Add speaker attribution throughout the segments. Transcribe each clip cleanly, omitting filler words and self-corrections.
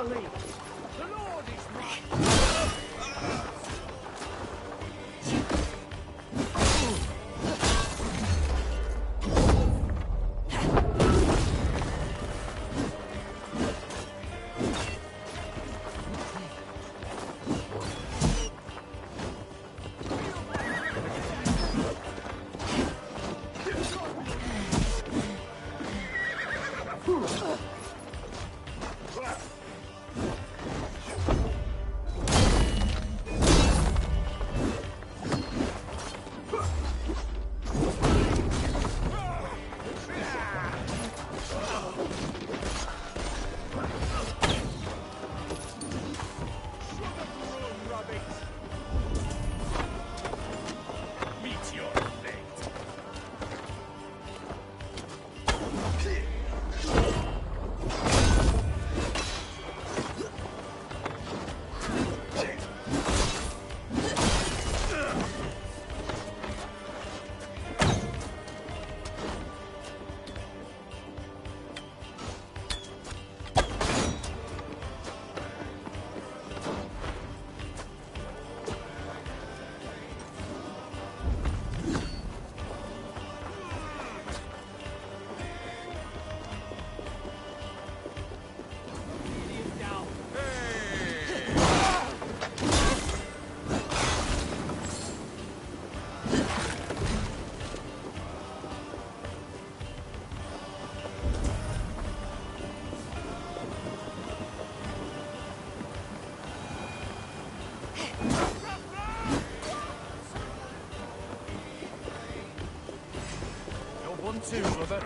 Speaker 1: lead. The Lord is mine.
Speaker 2: Too, brother.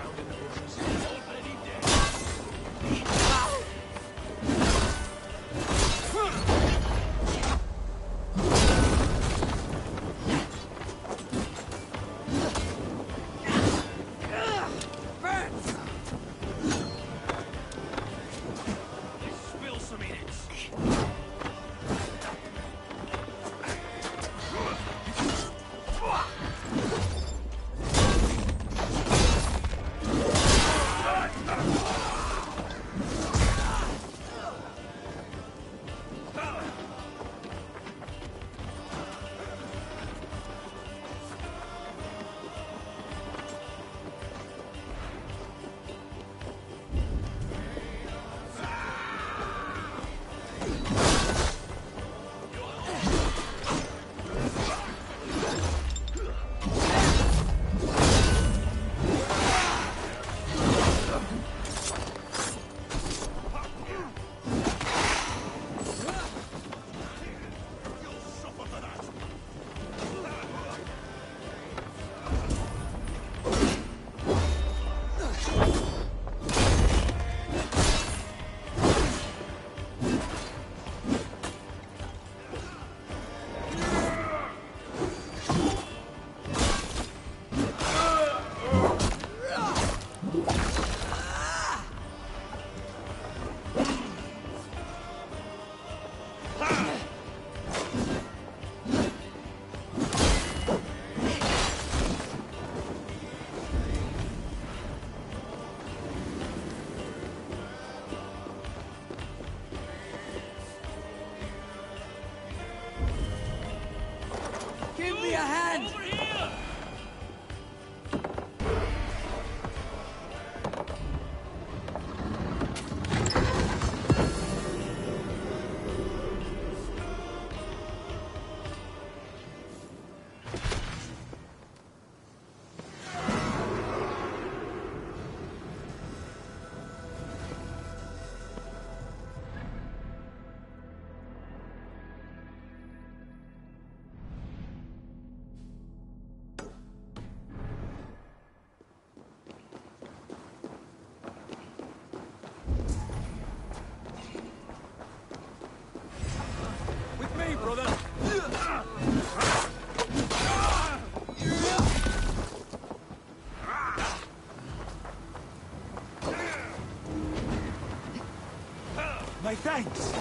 Speaker 3: My thanks!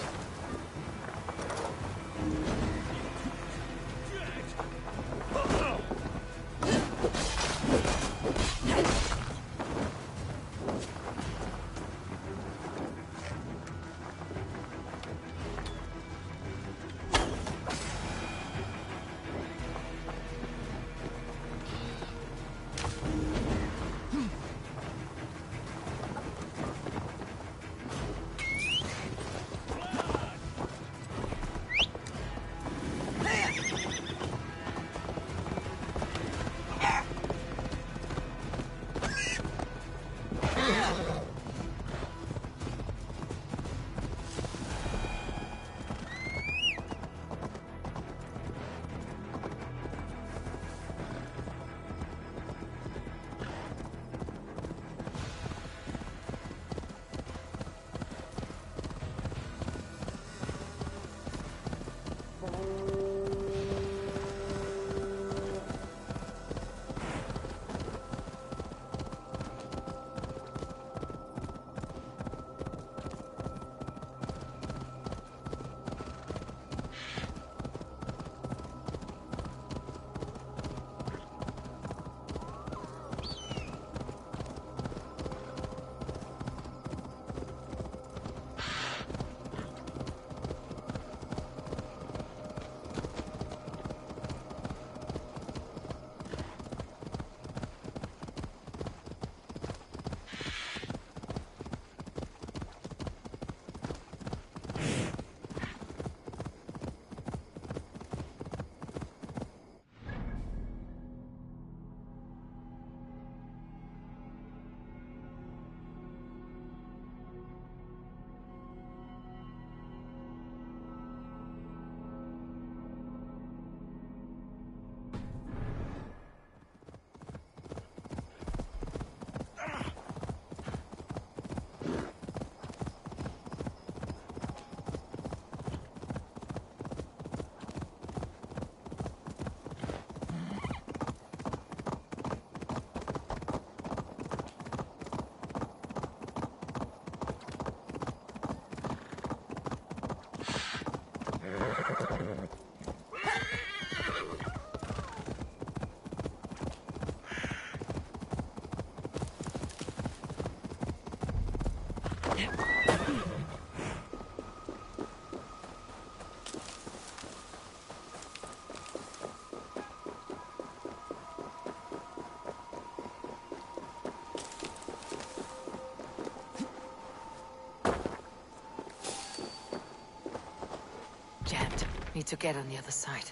Speaker 2: Jammed. Need to get on the other side.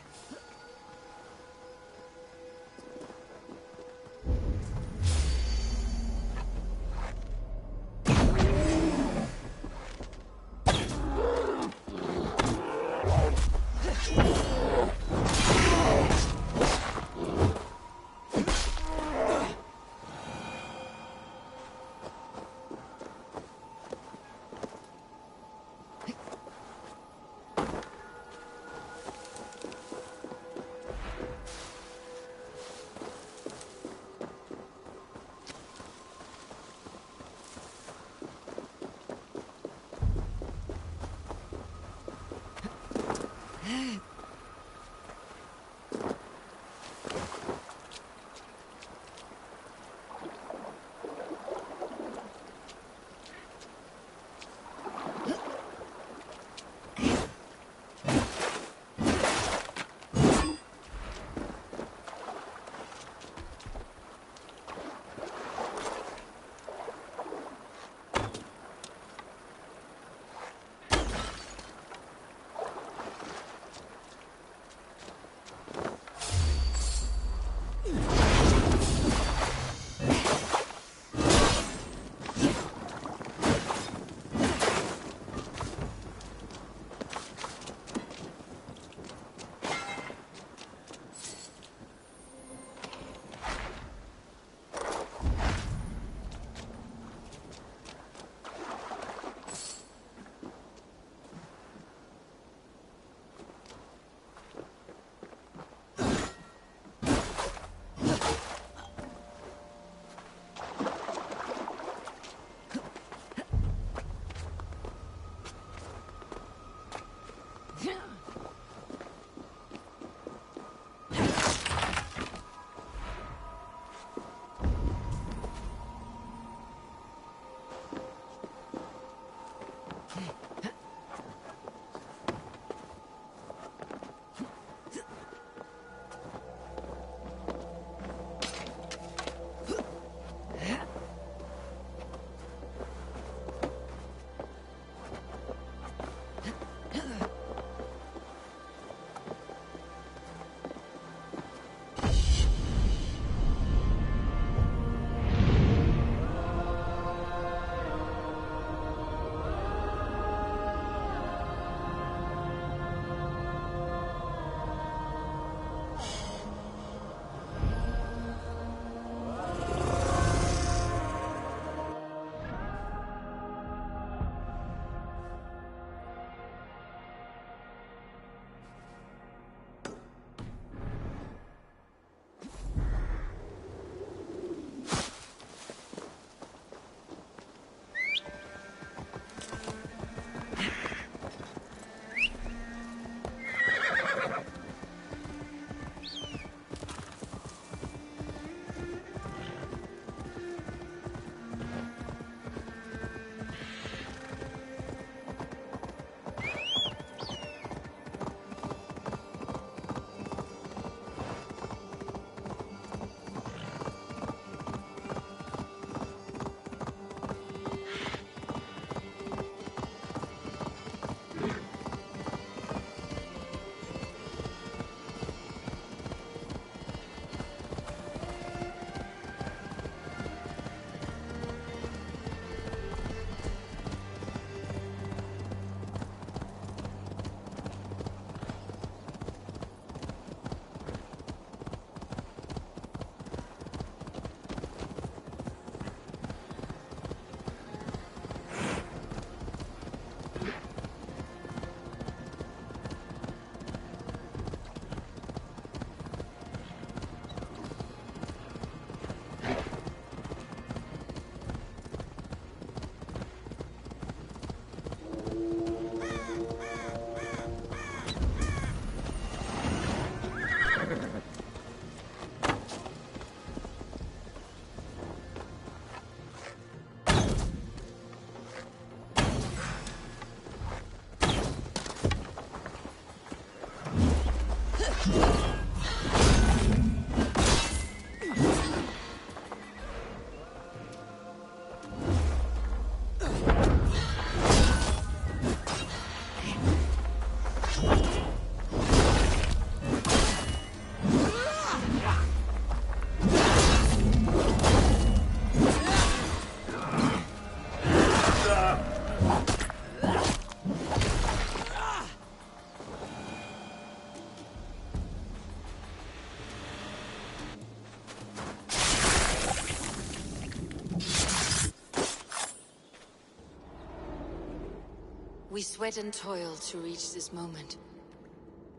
Speaker 2: We sweat and toil to reach this moment.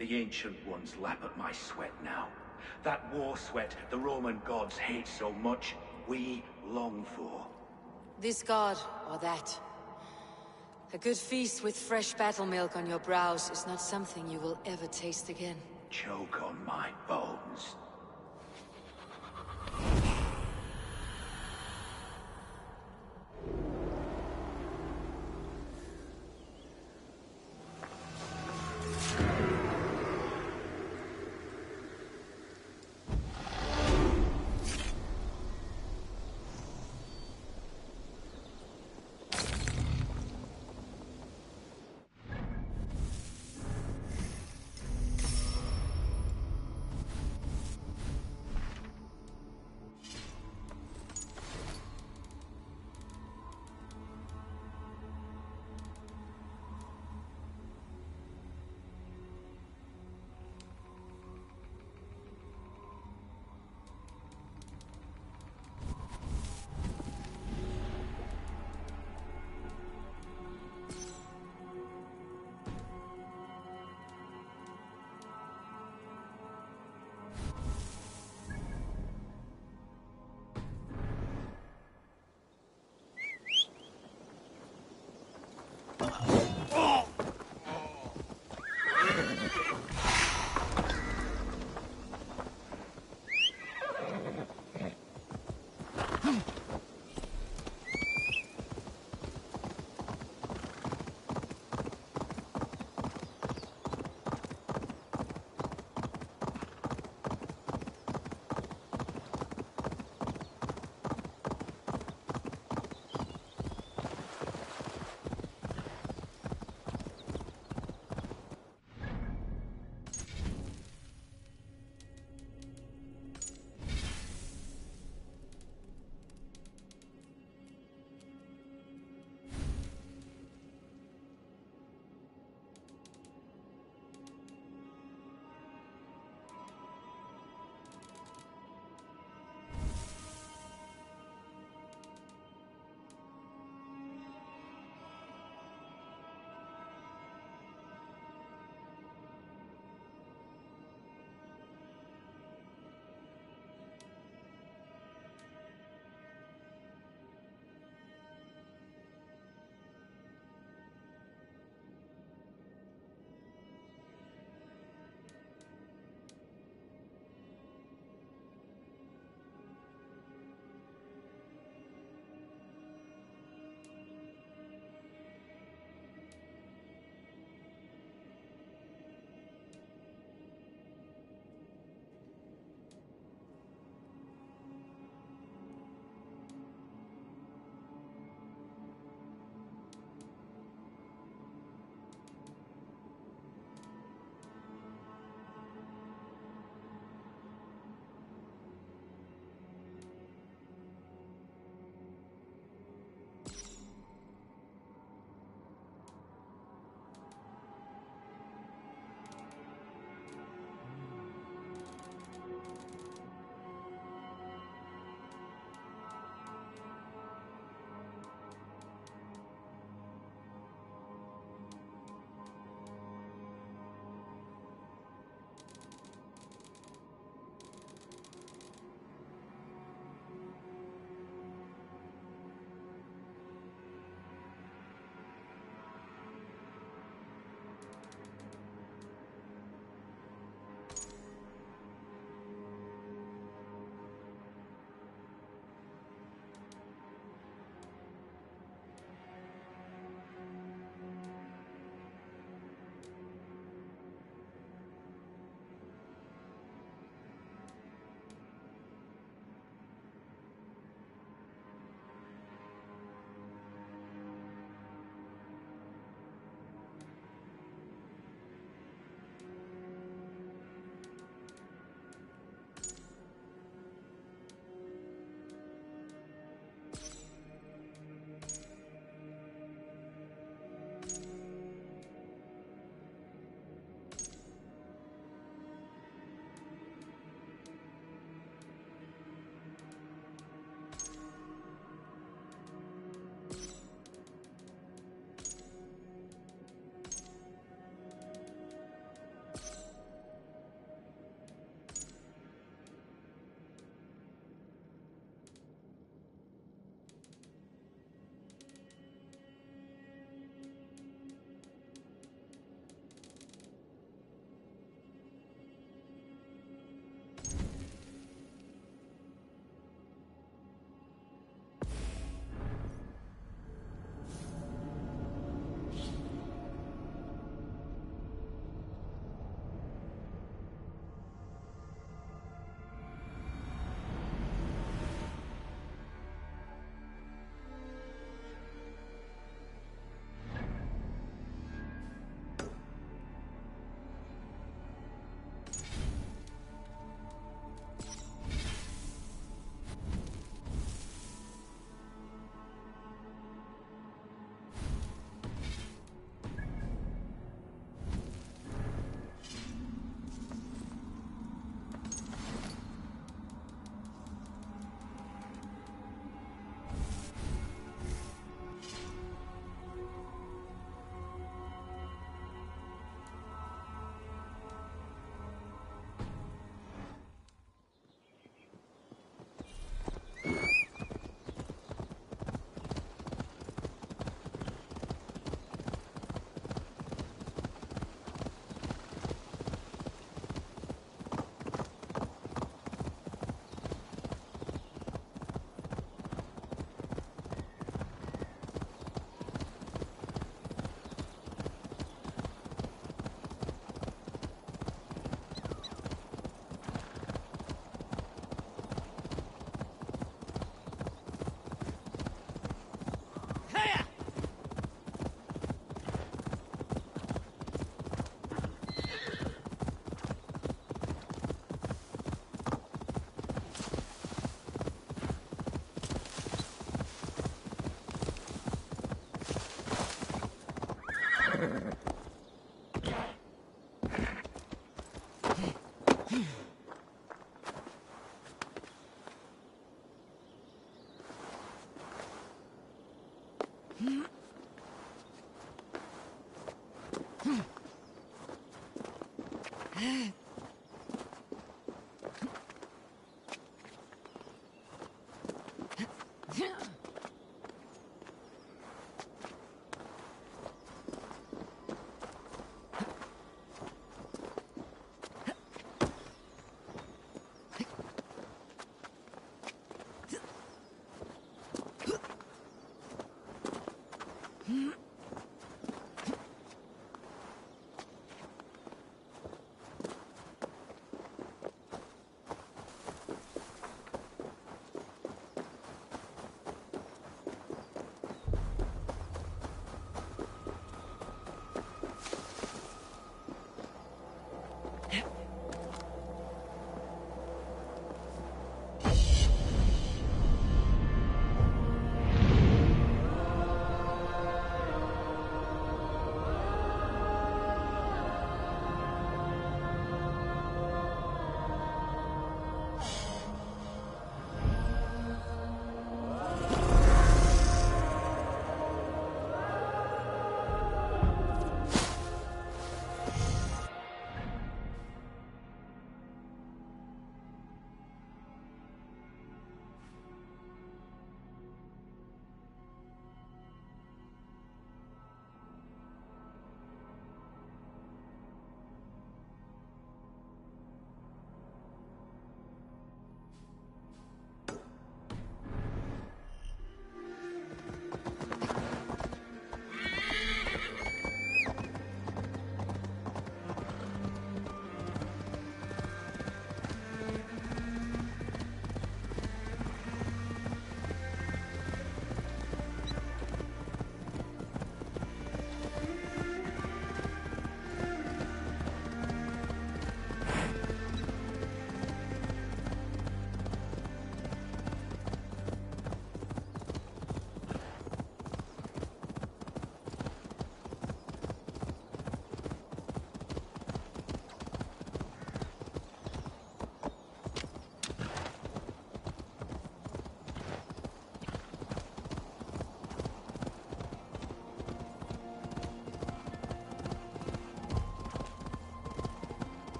Speaker 4: The Ancient Ones lap at my sweat now. That war sweat the Roman gods hate so much, we long for.
Speaker 2: This god, or that. A good feast with fresh battle milk on your brows is not something you will ever taste again.
Speaker 4: Choke on my bones.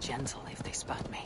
Speaker 2: Gentle if they spot me.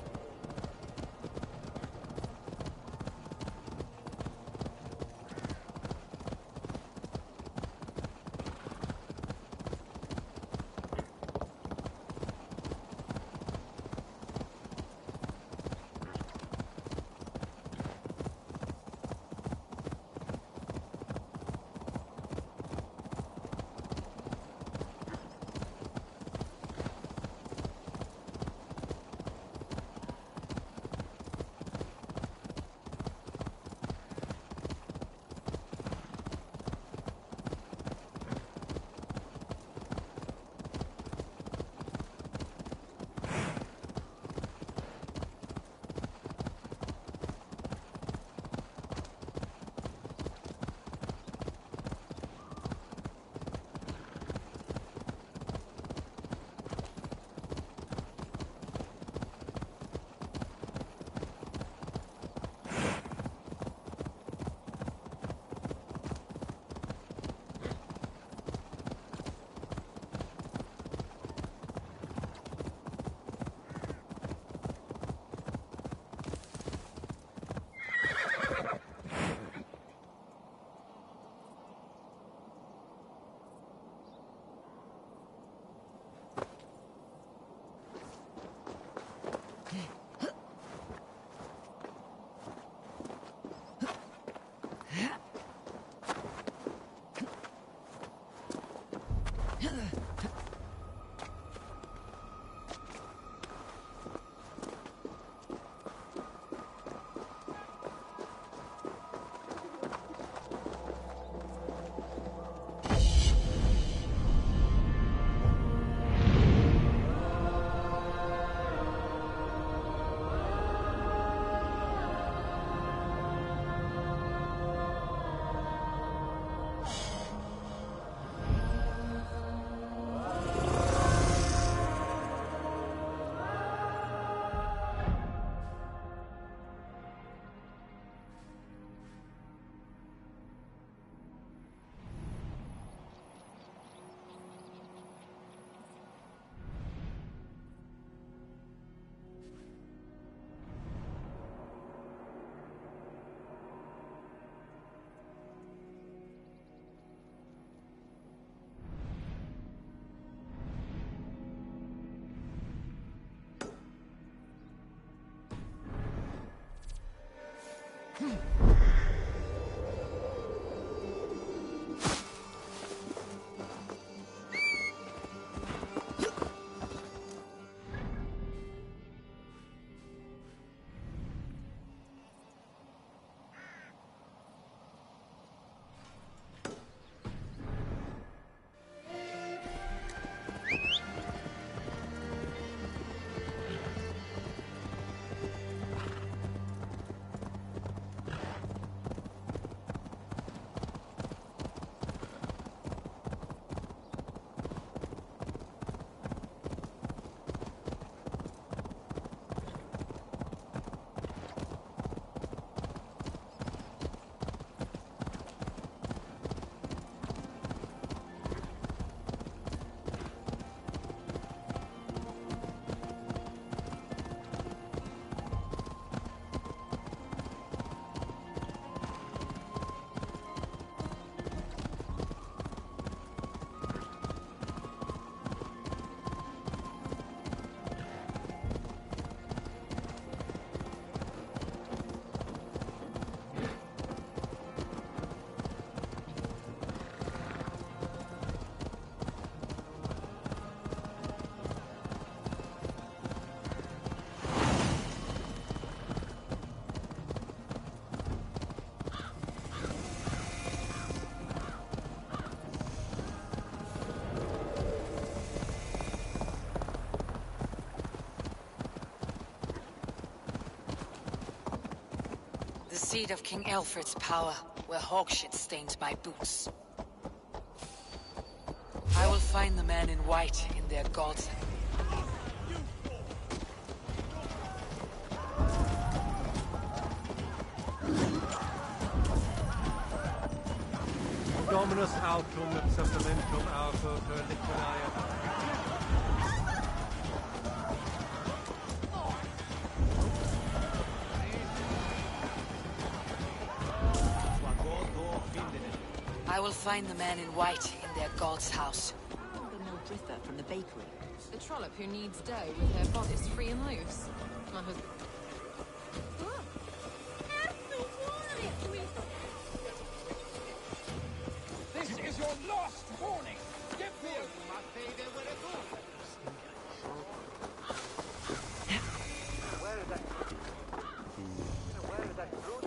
Speaker 2: The seat of King Alfred's power, where hawkshit stains my boots. I will find the man in white in their gods.
Speaker 5: Dominus autum et septamentum alpha per liquidae.
Speaker 2: I will find the man in white in their god's house.
Speaker 6: The mill drifter from the bakery.
Speaker 7: The trollop who needs dough with her bodice free and loose. My husband.
Speaker 1: This is your last warning. Give me a...
Speaker 8: Where is that? Where is that fruit?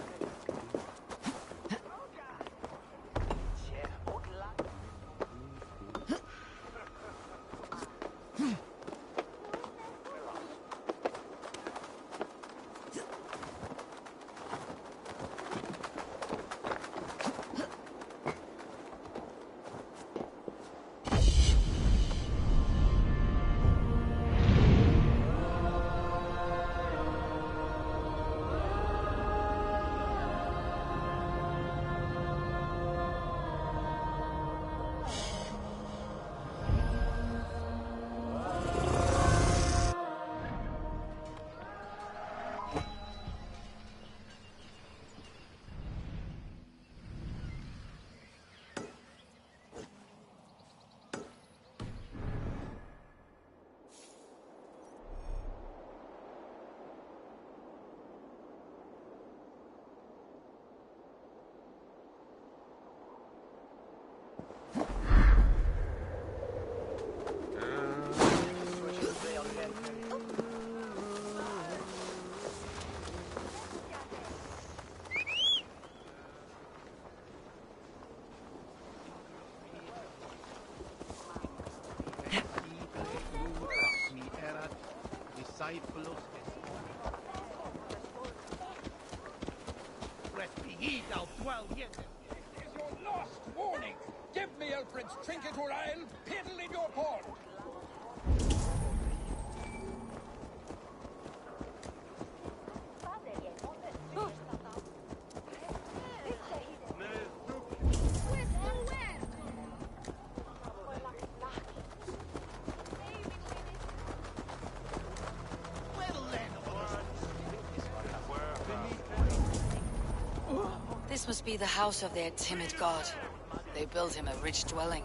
Speaker 1: This is your last warning. Give me Alfred's trinket or I'll piddle in your pond.
Speaker 2: This must be the house of their timid god. They built him a rich dwelling.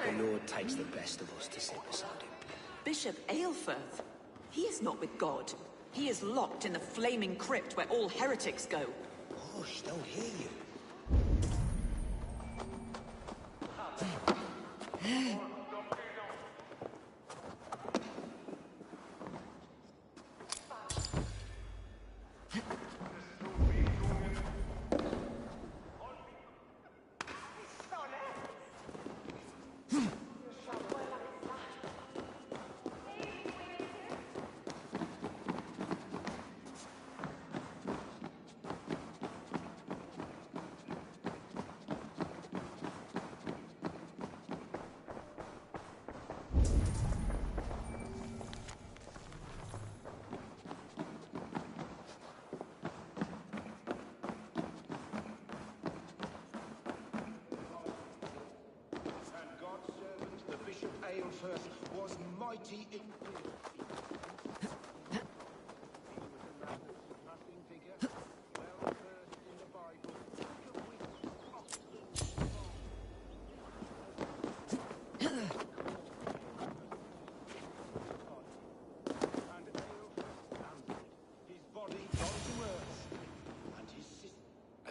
Speaker 9: The Lord takes the best of us to sit beside him.
Speaker 6: Bishop Aelfirth? He is not with God. He is locked in the flaming crypt where all heretics go.
Speaker 9: Hush, they'll hear you.
Speaker 10: Aelfirth was mighty in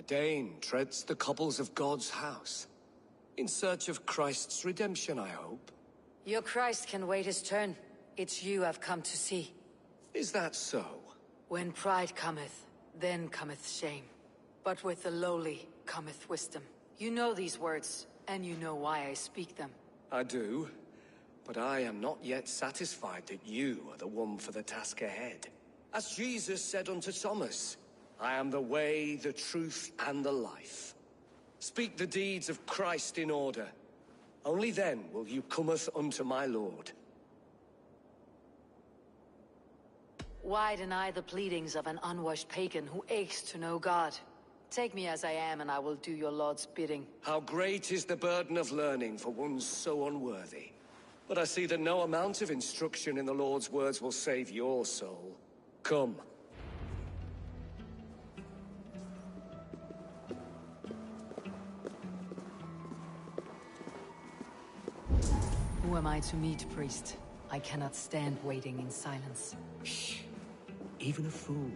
Speaker 11: A Dane treads the cobbles of God's house. In search of Christ's redemption, I hope.
Speaker 2: Your Christ can wait his turn. It's you I've come to see.
Speaker 11: Is that so?
Speaker 2: When pride cometh, then cometh shame. But with the lowly cometh wisdom. You know these words, and you know why I speak them.
Speaker 11: I do, but I am not yet satisfied that you are the one for the task ahead. As Jesus said unto Thomas, I am the way, the truth, and the life. Speak the deeds of Christ in order. Only then will you cometh unto my Lord.
Speaker 2: Why deny the pleadings of an unwashed pagan who aches to know God? Take me as I am, and I will do your Lord's bidding.
Speaker 11: How great is the burden of learning for one so unworthy. But I see that no amount of instruction in the Lord's words will save your soul. Come.
Speaker 2: Who am I to meet, priest? I cannot stand waiting in silence.
Speaker 9: Shh. Even a fool,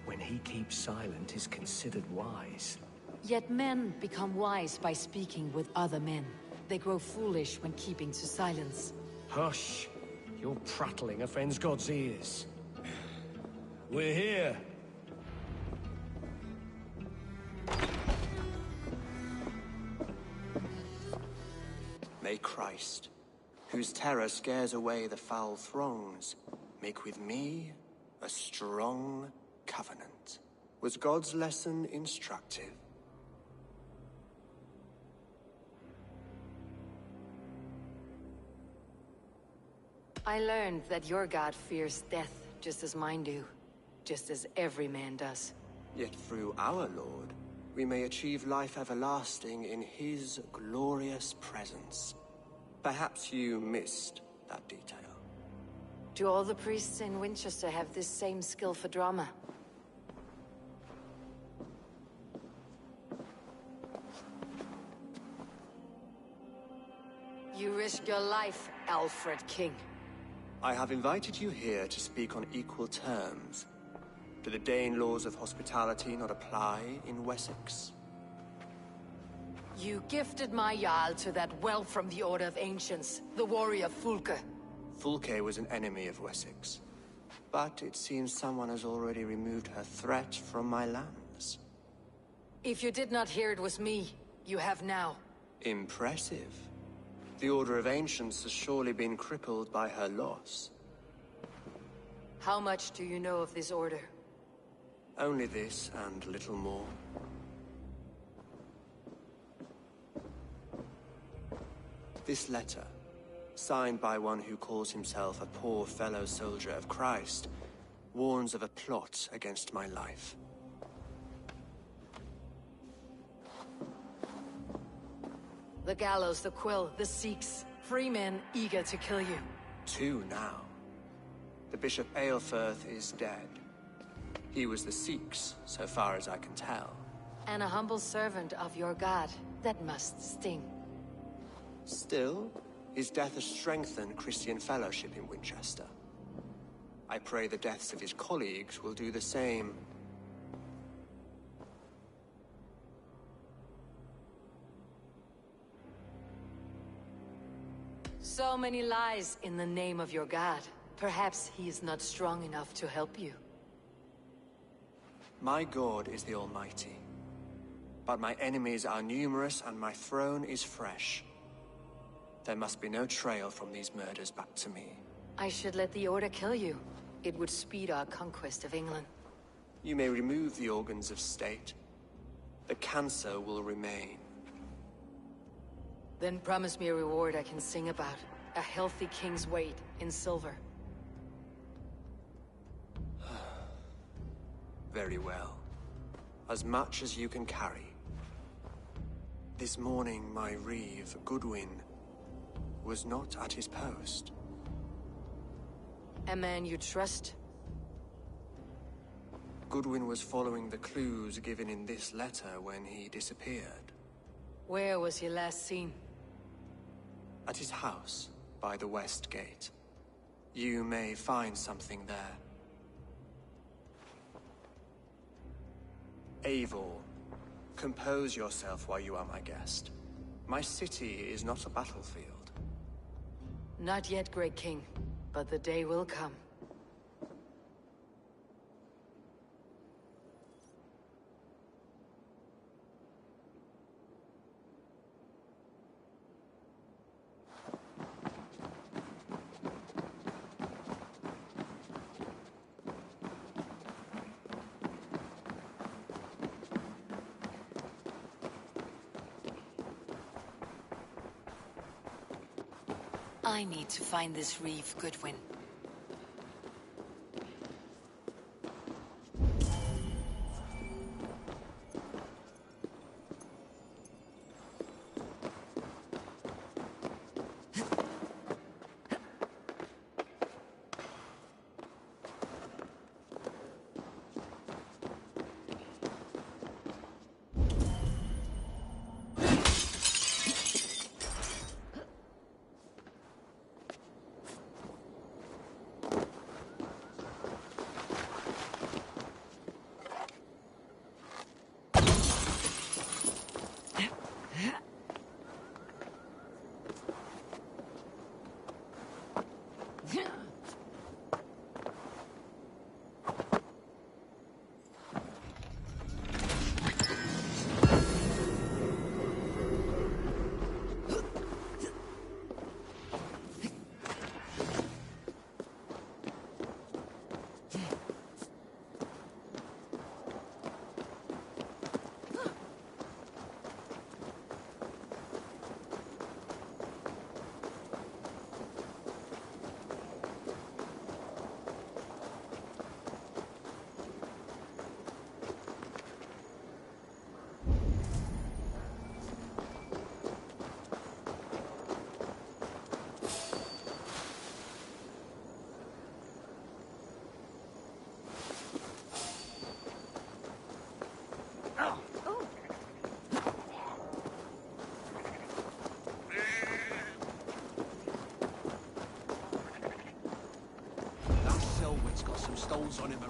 Speaker 9: when he keeps silent, is considered wise.
Speaker 2: Yet men become wise by speaking with other men. They grow foolish when keeping to silence.
Speaker 9: Hush! Your prattling offends God's ears.
Speaker 11: We're here.
Speaker 12: May Christ, whose terror scares away the foul throngs, make with me a strong covenant. Was God's lesson instructive?
Speaker 2: I learned that your god fears death just as mine do. Just as every man does.
Speaker 12: Yet through our Lord, we may achieve life everlasting in his glorious presence. Perhaps you missed that detail.
Speaker 2: Do all the priests in Winchester have this same skill for drama? You risk your life, Alfred King.
Speaker 12: I have invited you here to speak on equal terms. Do the Dane laws of hospitality not apply in Wessex?
Speaker 2: You gifted my Jarl to that whelp from the Order of Ancients, the warrior Fulke.
Speaker 12: Fulke was an enemy of Wessex. But it seems someone has already removed her threat from my lands.
Speaker 2: If you did not hear it was me, you have now.
Speaker 12: Impressive. The Order of Ancients has surely been crippled by her loss.
Speaker 2: How much do you know of this order?
Speaker 12: Only this and little more. This letter, signed by one who calls himself a poor fellow soldier of Christ, warns of a plot against my life.
Speaker 2: The gallows, the quill, the Sikhs. Free men eager to kill you.
Speaker 12: 2 now. The Bishop Aelfirth is dead. He was the Sikhs, so far as I can tell.
Speaker 2: And a humble servant of your god. That must sting.
Speaker 12: Still, his death has strengthened Christian fellowship in Winchester. I pray the deaths of his colleagues will do the same.
Speaker 2: So many lies in the name of your god. Perhaps he is not strong enough to help you.
Speaker 12: My God is the Almighty. But my enemies are numerous and my throne is fresh. There must be no trail from these murders back to me.
Speaker 2: I should let the Order kill you. It would speed our conquest of England.
Speaker 12: You may remove the organs of state. The cancer will remain.
Speaker 2: Then promise me a reward I can sing about. A healthy king's weight in silver.
Speaker 12: Very well. As much as you can carry. This morning, my reeve, Goodwin, was not at his post.
Speaker 2: A man you trust?
Speaker 12: Goodwin was following the clues given in this letter when he disappeared.
Speaker 2: Where was he last seen?
Speaker 12: At his house, by the West Gate. You may find something there. Eivor, compose yourself while you are my guest. My city is not a battlefield.
Speaker 2: Not yet, Great King, but the day will come. I need to find this reeve, Goodwin.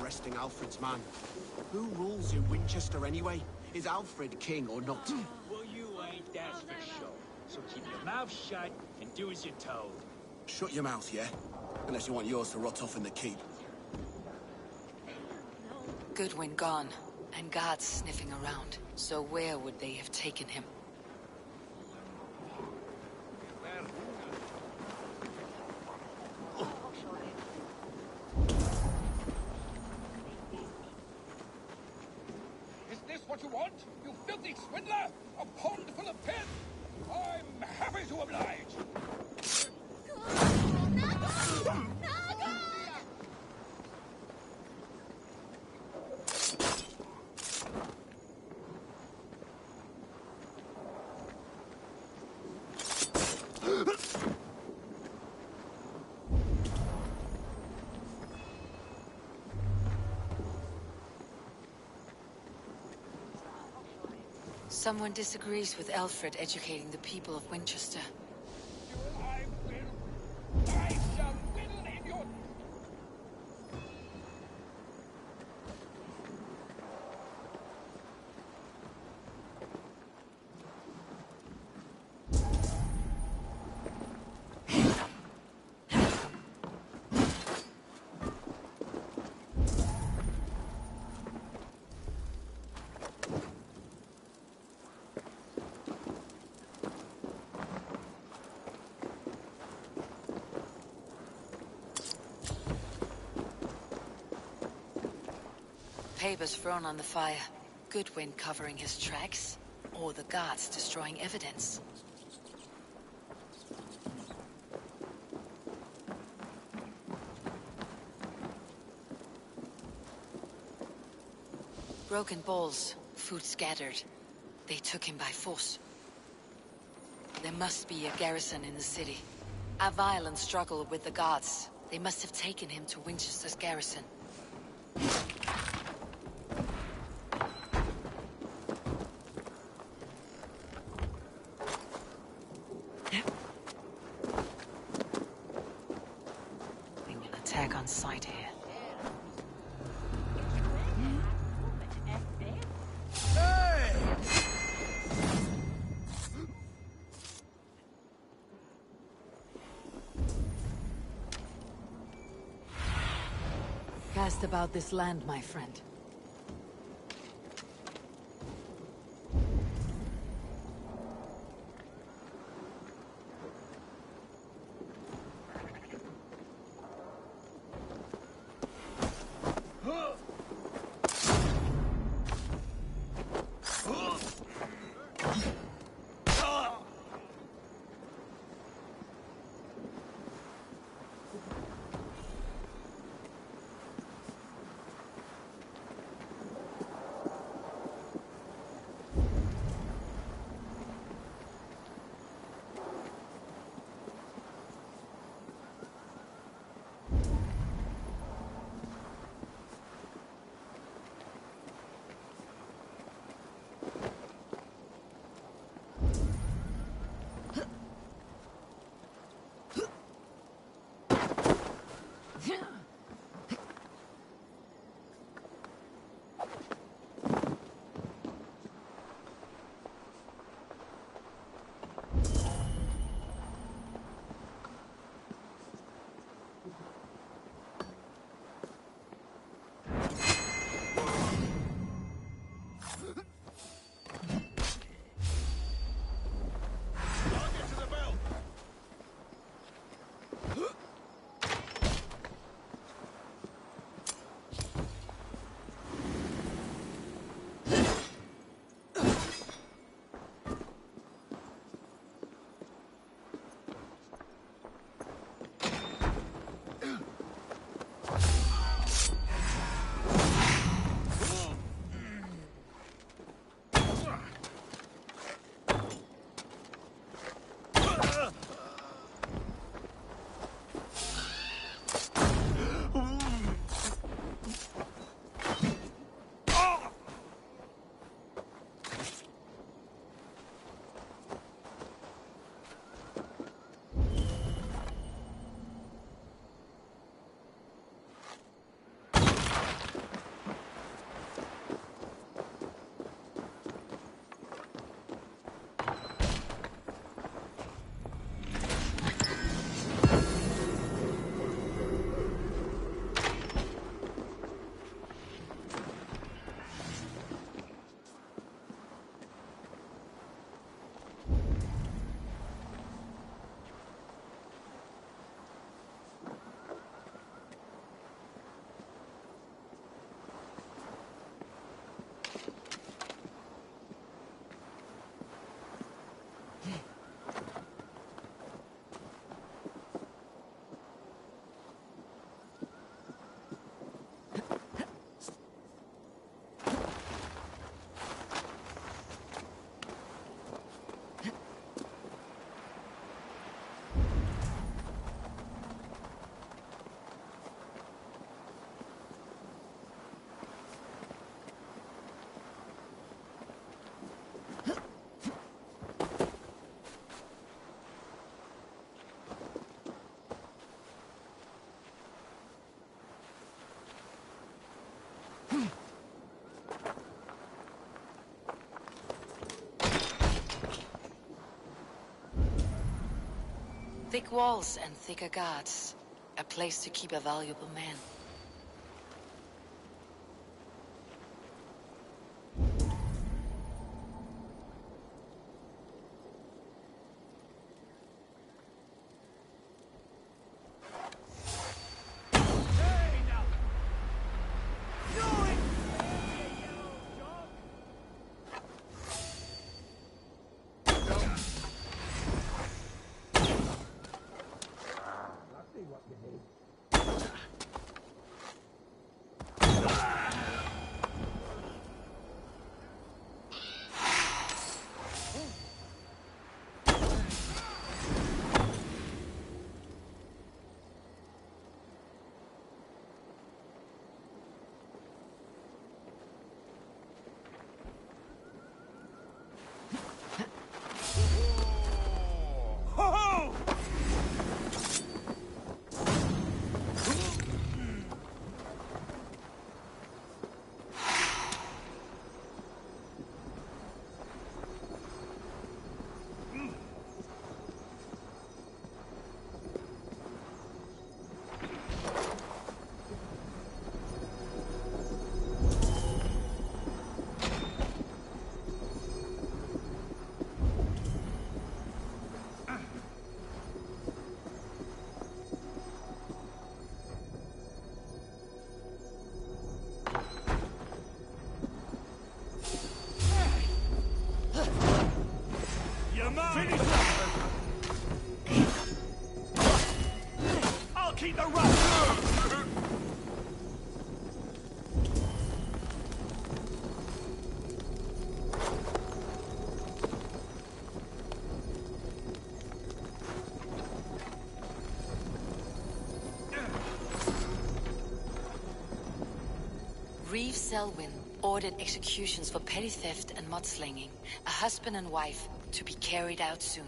Speaker 13: arresting Alfred's man. Who rules in Winchester anyway? Is Alfred king or not?
Speaker 3: Well, you ain't, that's for sure. So keep your mouth shut and do as you're told.
Speaker 13: Shut your mouth, yeah? Unless you want yours to rot off in the keep.
Speaker 2: Goodwin gone, and guards sniffing around. So where would they have taken him?
Speaker 1: Is this what you want? You filthy swindler? A pond full of pins? I'm happy to oblige.
Speaker 2: Someone disagrees with Alfred educating the people of Winchester.
Speaker 1: I shall whittle in your...
Speaker 2: Papers thrown on the fire. Goodwin covering his tracks, or the guards destroying evidence. Broken bowls, food scattered. They took him by force. There must be a garrison in the city. A violent struggle with the guards. They must have taken him to Winchester's garrison. They will attack on sight here. Cast about this land, my friend. Thick walls and thicker guards. A place to keep a valuable man.
Speaker 3: Finish that! I'll keep the rush!
Speaker 2: Reeve Selwyn ordered executions for petty theft and mudslinging. A husband and wife to be carried out soon.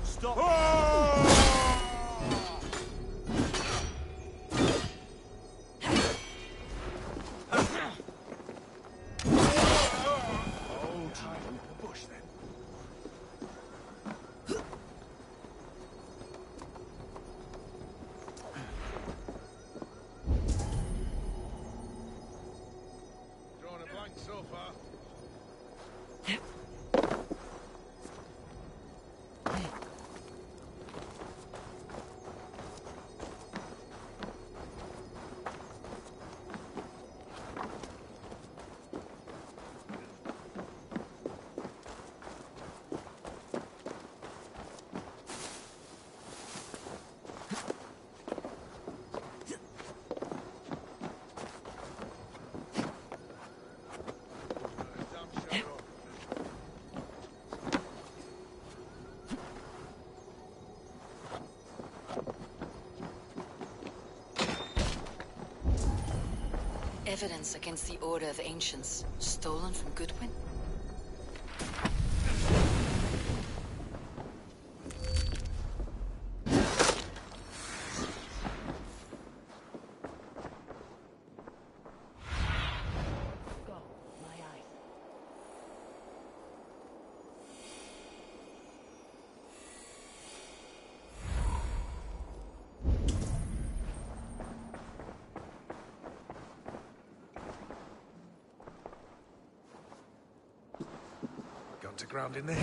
Speaker 3: Stop!
Speaker 1: Drawing a blank so far.
Speaker 2: Evidence against the Order of Ancients, stolen from Goodwin?
Speaker 1: Got to ground in there.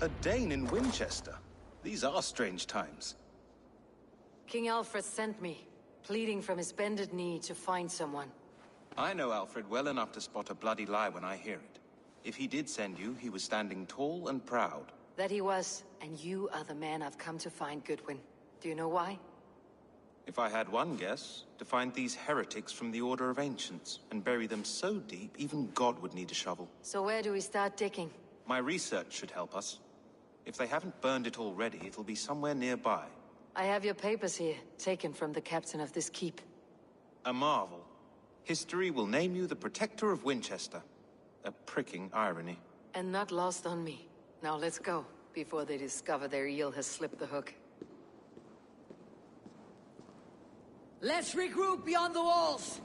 Speaker 14: A Dane in Winchester? These are strange times.
Speaker 2: King Alfred sent me, pleading from his bended knee to find someone.
Speaker 14: I know Alfred well enough to spot a bloody lie when I hear it. If he did send you, he was standing tall and proud.
Speaker 2: That he was, and you are the man I've come to find, Goodwin. Do you know why?
Speaker 14: If I had one guess, to find these heretics from the Order of Ancients, and bury them so deep, even God would need a shovel.
Speaker 2: So where do we start digging?
Speaker 14: My research should help us. If they haven't burned it already, it'll be somewhere nearby.
Speaker 2: I have your papers here, taken from the captain of this keep.
Speaker 14: A marvel. History will name you the Protector of Winchester. A pricking irony.
Speaker 2: And not lost on me. Now let's go, before they discover their eel has slipped the hook.
Speaker 15: Let's regroup beyond the walls!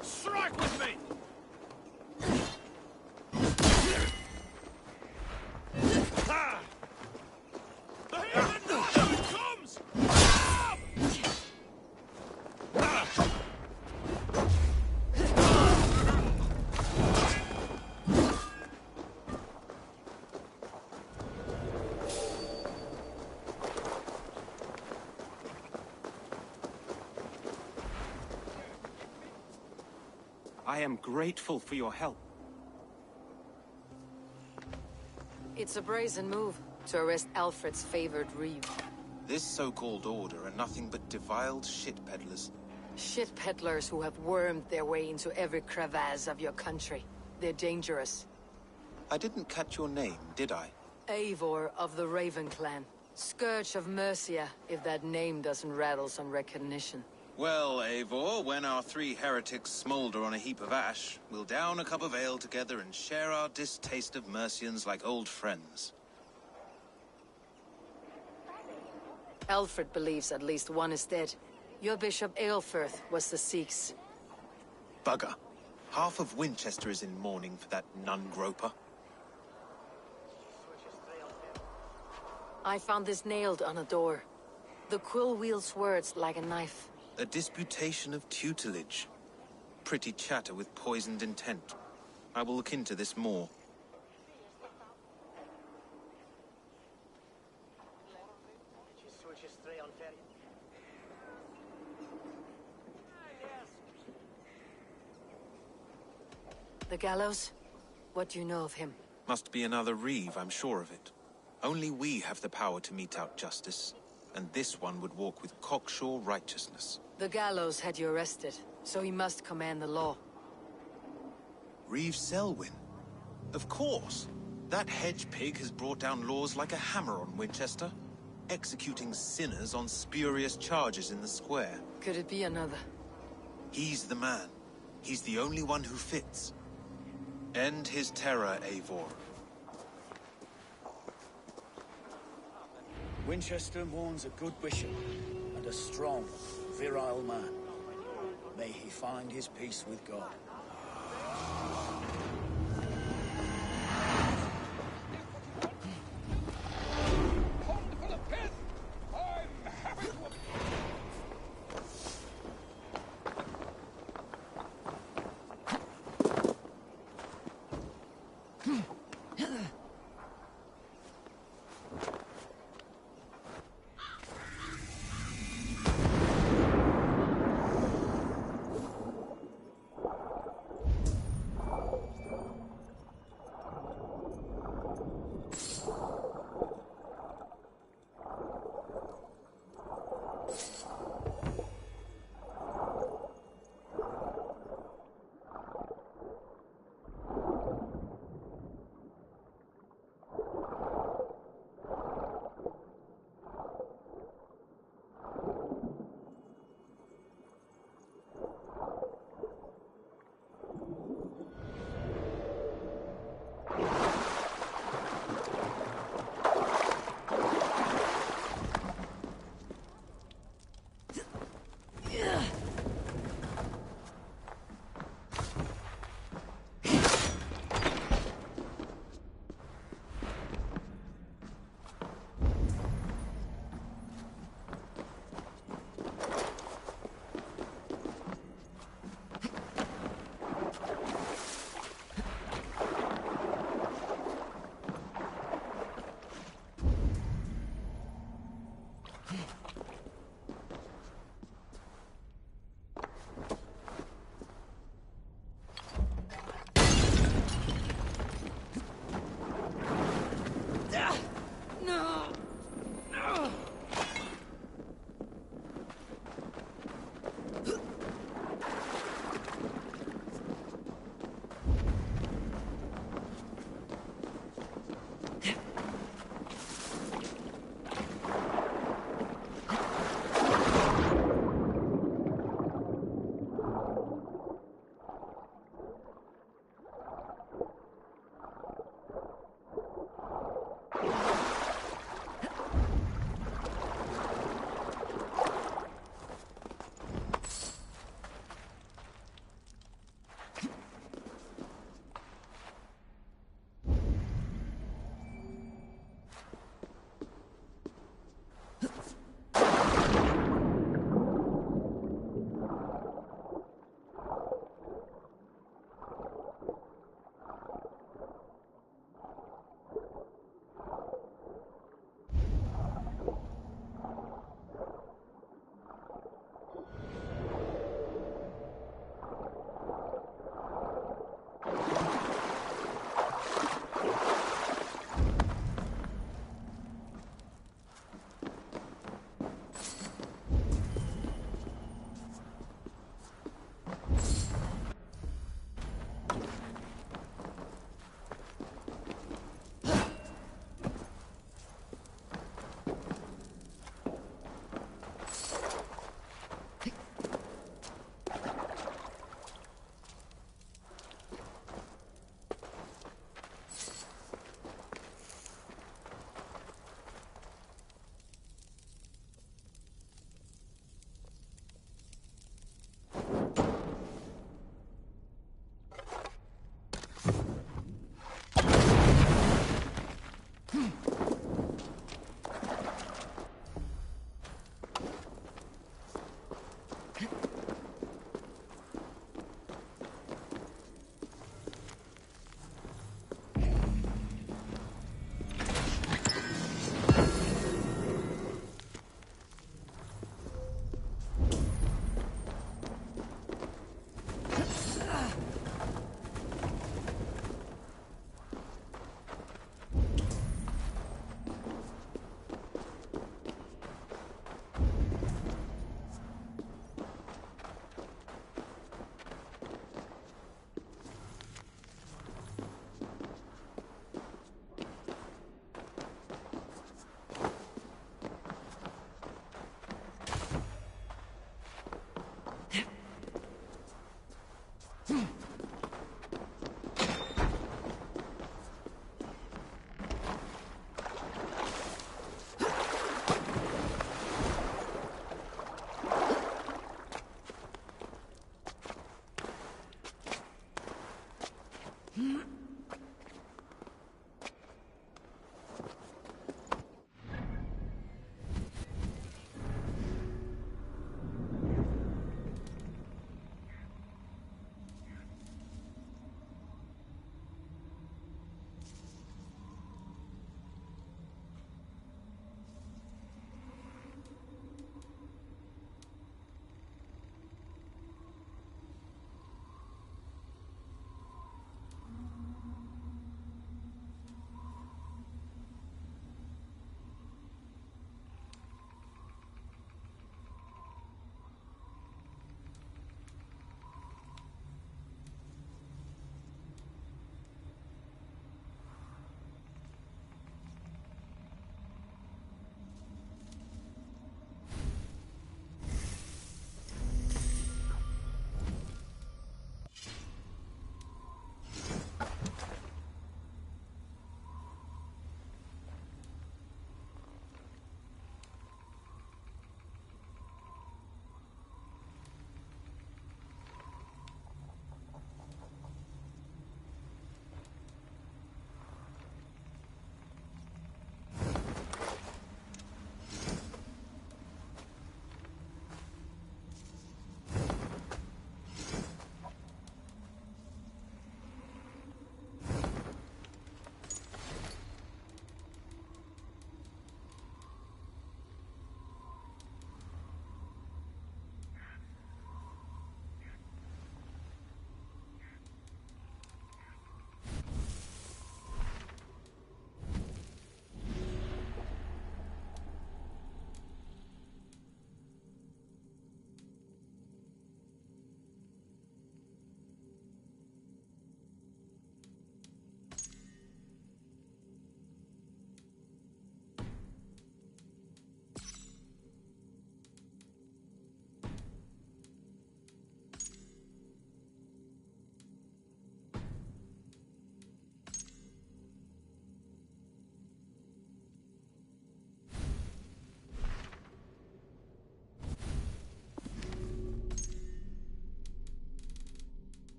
Speaker 1: Strike with me! Ah! The heathen bastard comes! Ah! Ah!
Speaker 14: I am grateful for your help.
Speaker 2: It's a brazen move to arrest Alfred's favored reeve.
Speaker 14: This so-called order are nothing but defiled shit peddlers.
Speaker 2: Shit peddlers who have wormed their way into every crevasse of your country. They're dangerous.
Speaker 14: I didn't catch your name, did I?
Speaker 2: Eivor of the Raven Clan. Scourge of Mercia, if that name doesn't rattle some recognition.
Speaker 14: Well, Eivor, when our three heretics smolder on a heap of ash, we'll down a cup of ale together and share our distaste of Mercians like old friends.
Speaker 2: Alfred believes at least one is dead. Your Bishop Aelfirth was the Sikhs.
Speaker 14: Bugger. Half of Winchester is in mourning for that nun-groper.
Speaker 2: I found this nailed on a door. The quill wields words like a knife.
Speaker 14: A disputation of tutelage. Pretty chatter with poisoned intent. I will look into this more.
Speaker 2: The gallows? What do you know of him?
Speaker 14: Must be another reeve, I'm sure of it. Only we have the power to mete out justice, and this one would walk with cocksure righteousness.
Speaker 2: The gallows had you arrested, so he must command the law.
Speaker 14: Reeve Selwyn? Of course! That hedge pig has brought down laws like a hammer on Winchester, executing sinners on spurious charges in the square.
Speaker 2: Could it be another?
Speaker 14: He's the man. He's the only one who fits. End his terror, Eivor.
Speaker 3: Winchester mourns a good bishop and a strong, virile man. May he find his peace with God.
Speaker 1: Pond full of pith! I'm happy to...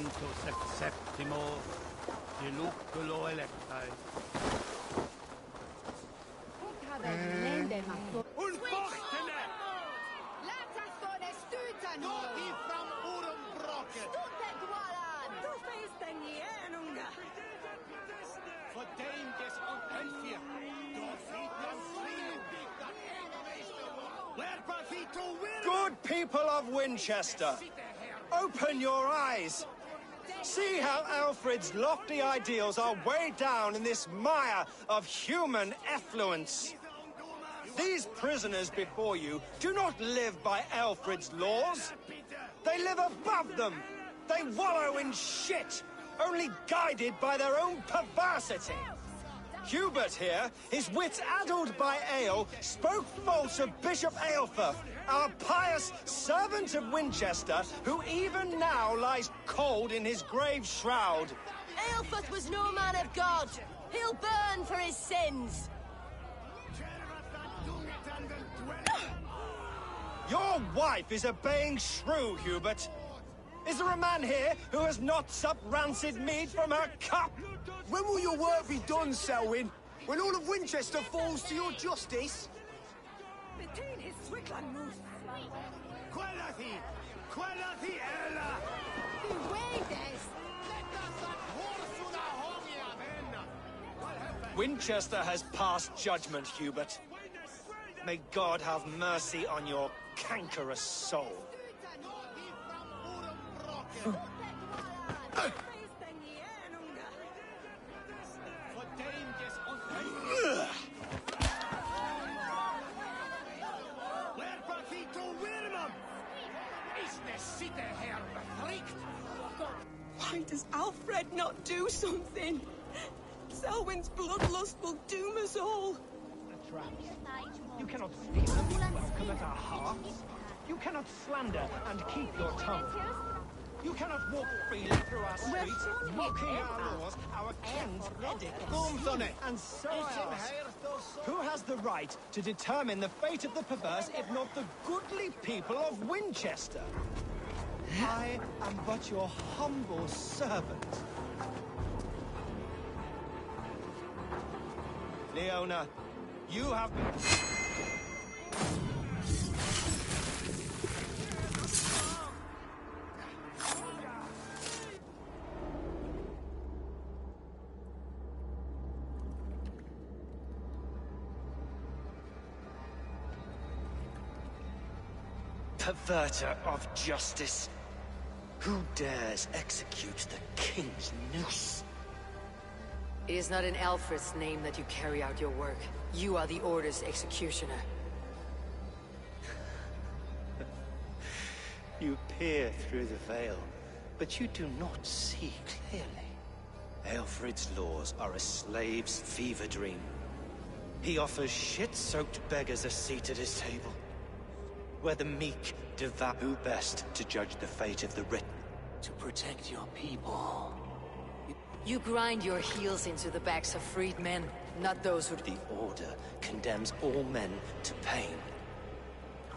Speaker 5: Instrumentus et septimo, diluculo electae.
Speaker 1: Unfortene!
Speaker 12: Good people of Winchester, open your eyes. See how Alfred's lofty ideals are weighed down in this mire of human effluence. These prisoners before you do not live by Alfred's laws. They live above them. They wallow in shit, only guided by their own perversity. Hubert here, his wits addled by ale, spoke false of Bishop Aelfer, our pious servant of Winchester, who even now lies cold in his grave shroud.
Speaker 15: Aelfeth was no man of God. He'll burn for his sins.
Speaker 12: Your wife is a baying shrew, Hubert. Is there a man here who has not supped rancid mead from her cup?
Speaker 13: When will your work be done, Selwyn? When all of Winchester falls to your justice?
Speaker 12: Winchester has passed judgment, Hubert. May God have mercy on your cankerous soul.
Speaker 6: Why does Alfred not do something? Selwyn's bloodlust will doom us all.
Speaker 9: You cannot steal and be welcome at our hearths. You cannot slander and keep your tongue. You cannot walk freely through our streets, mocking our laws, our king's edict. And so I ask, who has the right to determine the fate of the perverse if not the goodly people of Winchester? I am but your humble servant. Leona, you have been... Perverter of justice. Who dares execute the king's noose?
Speaker 2: It is not in Alfred's name that you carry out your work. You are the Order's executioner.
Speaker 3: You peer through the veil, but you do not see clearly. Alfred's laws are a slave's fever dream. He offers shit-soaked beggars a seat at his table, where the meek devour. Who best to judge the fate of the written?
Speaker 9: To protect your people.
Speaker 2: You grind your heels into the backs of freed men, not those who...
Speaker 3: The Order condemns all men to pain.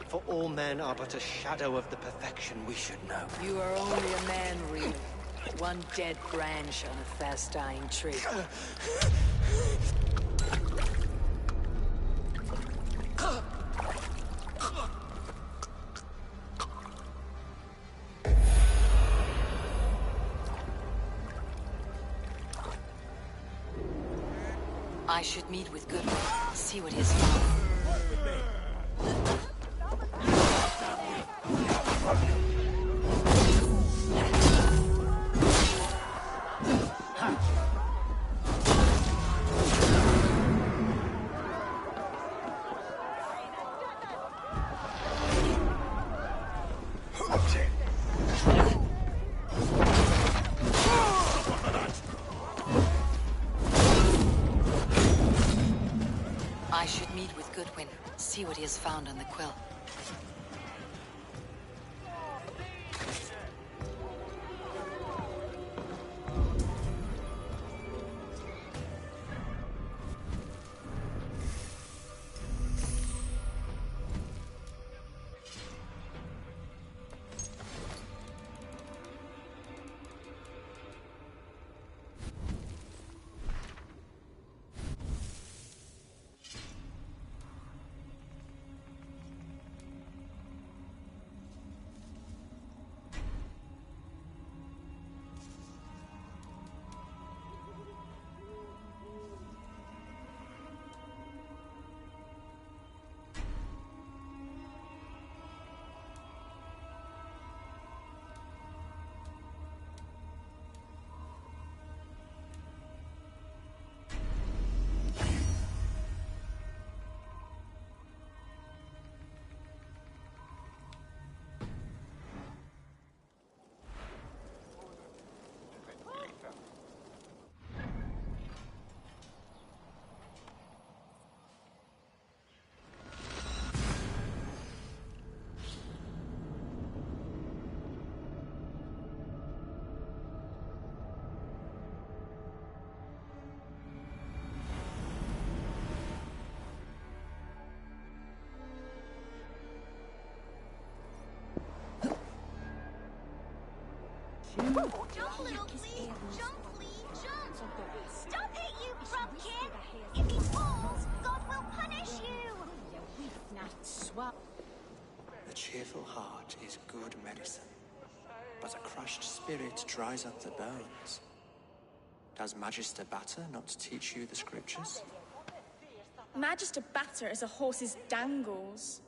Speaker 3: For all men are but a shadow of the perfection we should know.
Speaker 2: You are only a man, Reed. One dead branch on a fast-dying tree. I should meet with Goodwin, see what his found. I should meet with Goodwin, see what he has found on the quill.
Speaker 15: Jump, little flea! Jump, flea! Jump! Stop it, you pumpkin! If he falls, God will punish you!
Speaker 16: A cheerful heart is good medicine, but a crushed spirit dries up the bones. Does Magister Batter not teach you the scriptures?
Speaker 17: Magister Batter is a horse's dangles.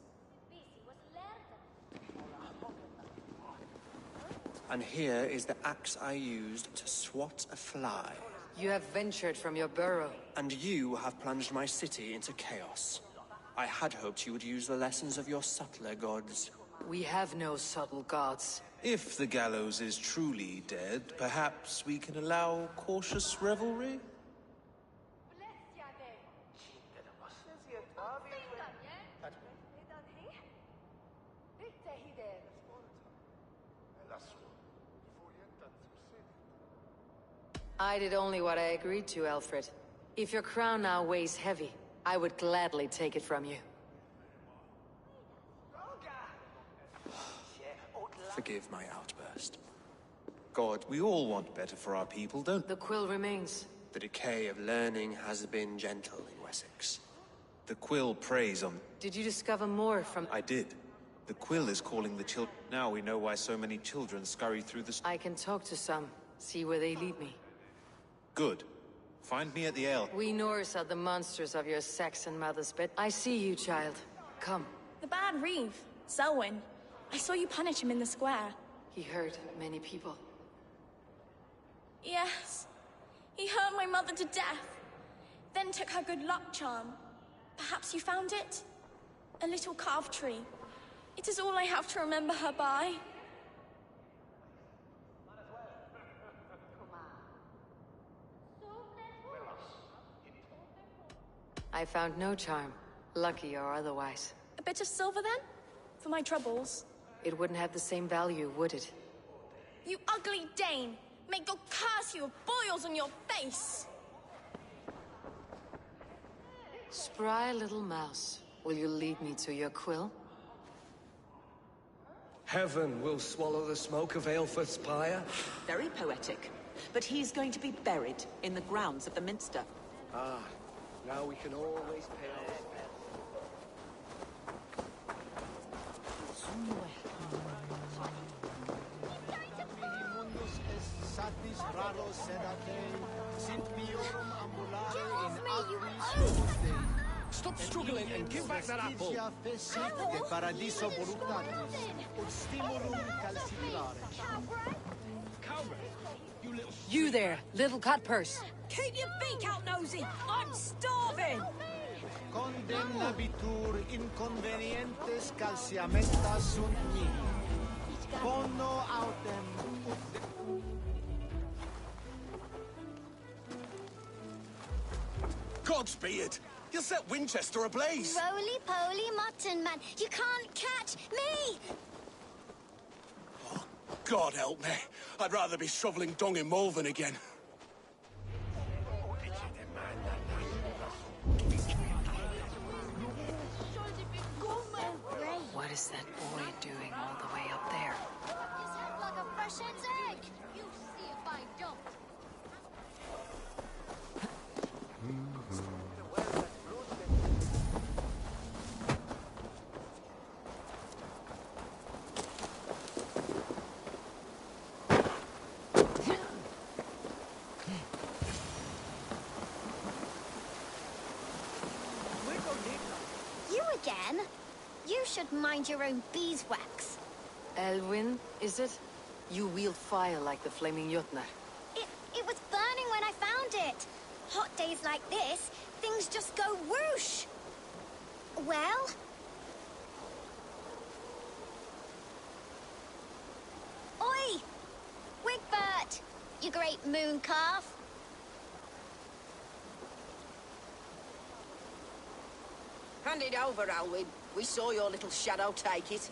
Speaker 16: And here is the axe I used to swat a fly.
Speaker 2: You have ventured from your burrow.
Speaker 16: And you have plunged my city into chaos. I had hoped you would use the lessons of your subtler gods.
Speaker 2: We have no subtle gods.
Speaker 14: If the gallows is truly dead, perhaps we can allow cautious revelry?
Speaker 2: I did only what I agreed to, Alfred. If your crown now weighs heavy, I would gladly take it from you.
Speaker 16: Forgive my outburst.
Speaker 14: God, we all want better for our people, don't we?
Speaker 2: The quill remains.
Speaker 16: The decay of learning has been gentle in Wessex.
Speaker 14: The quill preys on...
Speaker 2: Did you discover more from...
Speaker 14: I did. The quill is calling the children. Now we know why so many children scurry through the...
Speaker 2: I can talk to some, see where they lead me.
Speaker 14: Good. Find me at the ale.
Speaker 2: We Norse are the monsters of your Saxon mother's bed. I see you, child. Come.
Speaker 17: The bad Reeve, Selwyn. I saw you punish him in the square.
Speaker 2: He hurt many people.
Speaker 17: Yes. He hurt my mother to death. Then took her good luck charm. Perhaps you found it? A little carved tree. It is all I have to remember her by.
Speaker 2: I found no charm, lucky or otherwise.
Speaker 17: A bit of silver, then? For my troubles?
Speaker 2: It wouldn't have the same value, would it?
Speaker 17: You ugly Dane! May God curse you with boils on your face!
Speaker 2: Spry little mouse, will you lead me to your quill?
Speaker 11: Heaven will swallow the smoke of Aelfirth's pyre.
Speaker 6: Very poetic. But he's going to be buried in the grounds of the Minster.
Speaker 11: Ah, now we can always pay our respects.
Speaker 9: Stop struggling and give back that apple.
Speaker 2: You there, little cutpurse.
Speaker 15: Keep your beak out, nosy! I'm starving!
Speaker 12: Condenabitur inconvenientes calciamentas sunt mihi. Bono autem.
Speaker 18: Godspeed! You'll set Winchester ablaze!
Speaker 15: Roly-poly mutton man, you can't catch me!
Speaker 18: Oh, God help me. I'd rather be shoveling dung in Malvern again.
Speaker 2: What is that boy doing all the way up there?
Speaker 15: His head like a fresh hen's egg! You see if I don't. You again? You should mind your own beeswax.
Speaker 2: Elwyn, is it? You wield fire like the flaming Jotnar.
Speaker 15: It was burning when I found it. Hot days like this, things just go whoosh. Well? Oi! Wigbert! You great moon calf.
Speaker 19: Hand it over, Alwyn. We saw your little shadow take it.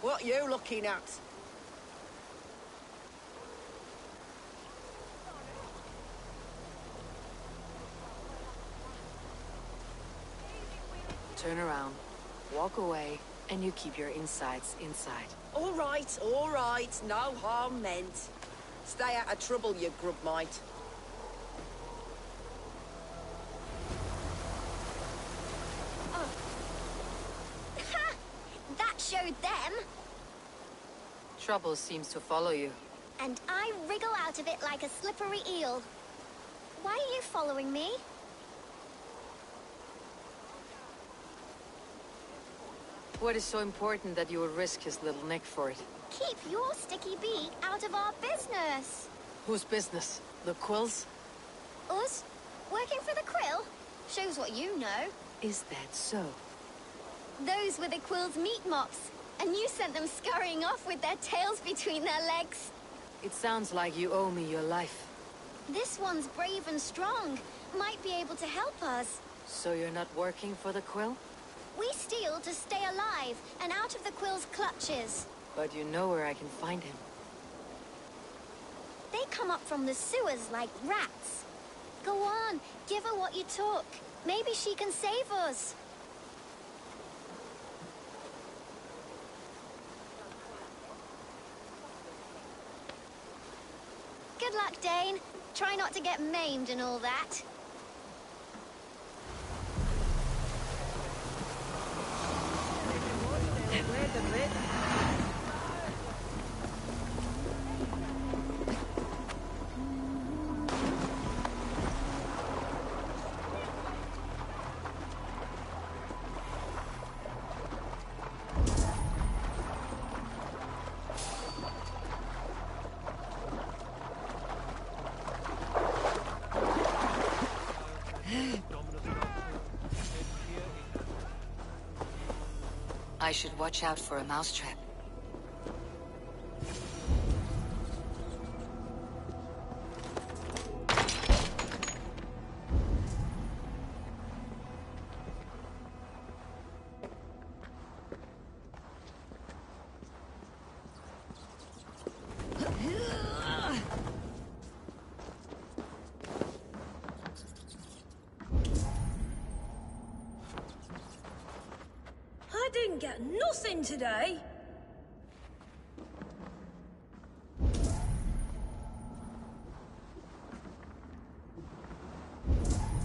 Speaker 19: What you looking at?
Speaker 2: Turn around, walk away, And you keep your insides inside.
Speaker 19: All right, no harm meant. Stay out of trouble, you grub mite.
Speaker 15: That showed them.
Speaker 2: Trouble seems to follow you.
Speaker 15: And I wriggle out of it like a slippery eel. Why are you following me?
Speaker 2: What is so important that you would risk his little neck for it?
Speaker 15: Keep your sticky beak out of our business.
Speaker 2: Whose business? The Quills?
Speaker 15: Us? Working for the Quill? Shows what you know.
Speaker 2: Is that so?
Speaker 15: Those were the Quill's meat mops, and you sent them scurrying off with their tails between their legs.
Speaker 2: It sounds like you owe me your life.
Speaker 15: This one's brave and strong. Might be able to help us.
Speaker 2: So you're not working for the Quill?
Speaker 15: We steal to stay alive and out of the Quill's clutches.
Speaker 2: But you know where I can find him.
Speaker 15: They come up from the sewers like rats. Go on, give her what you took. Maybe she can save us. Good luck, Dane. Try not to get maimed and all that.
Speaker 2: I should watch out for a mousetrap.
Speaker 17: I didn't get nothing today.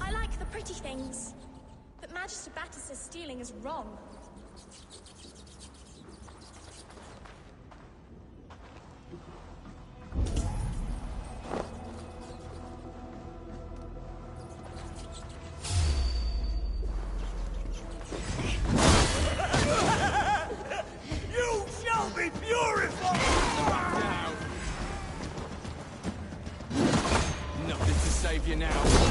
Speaker 17: I like the pretty things, but Magister Batter says stealing is wrong.
Speaker 1: You now.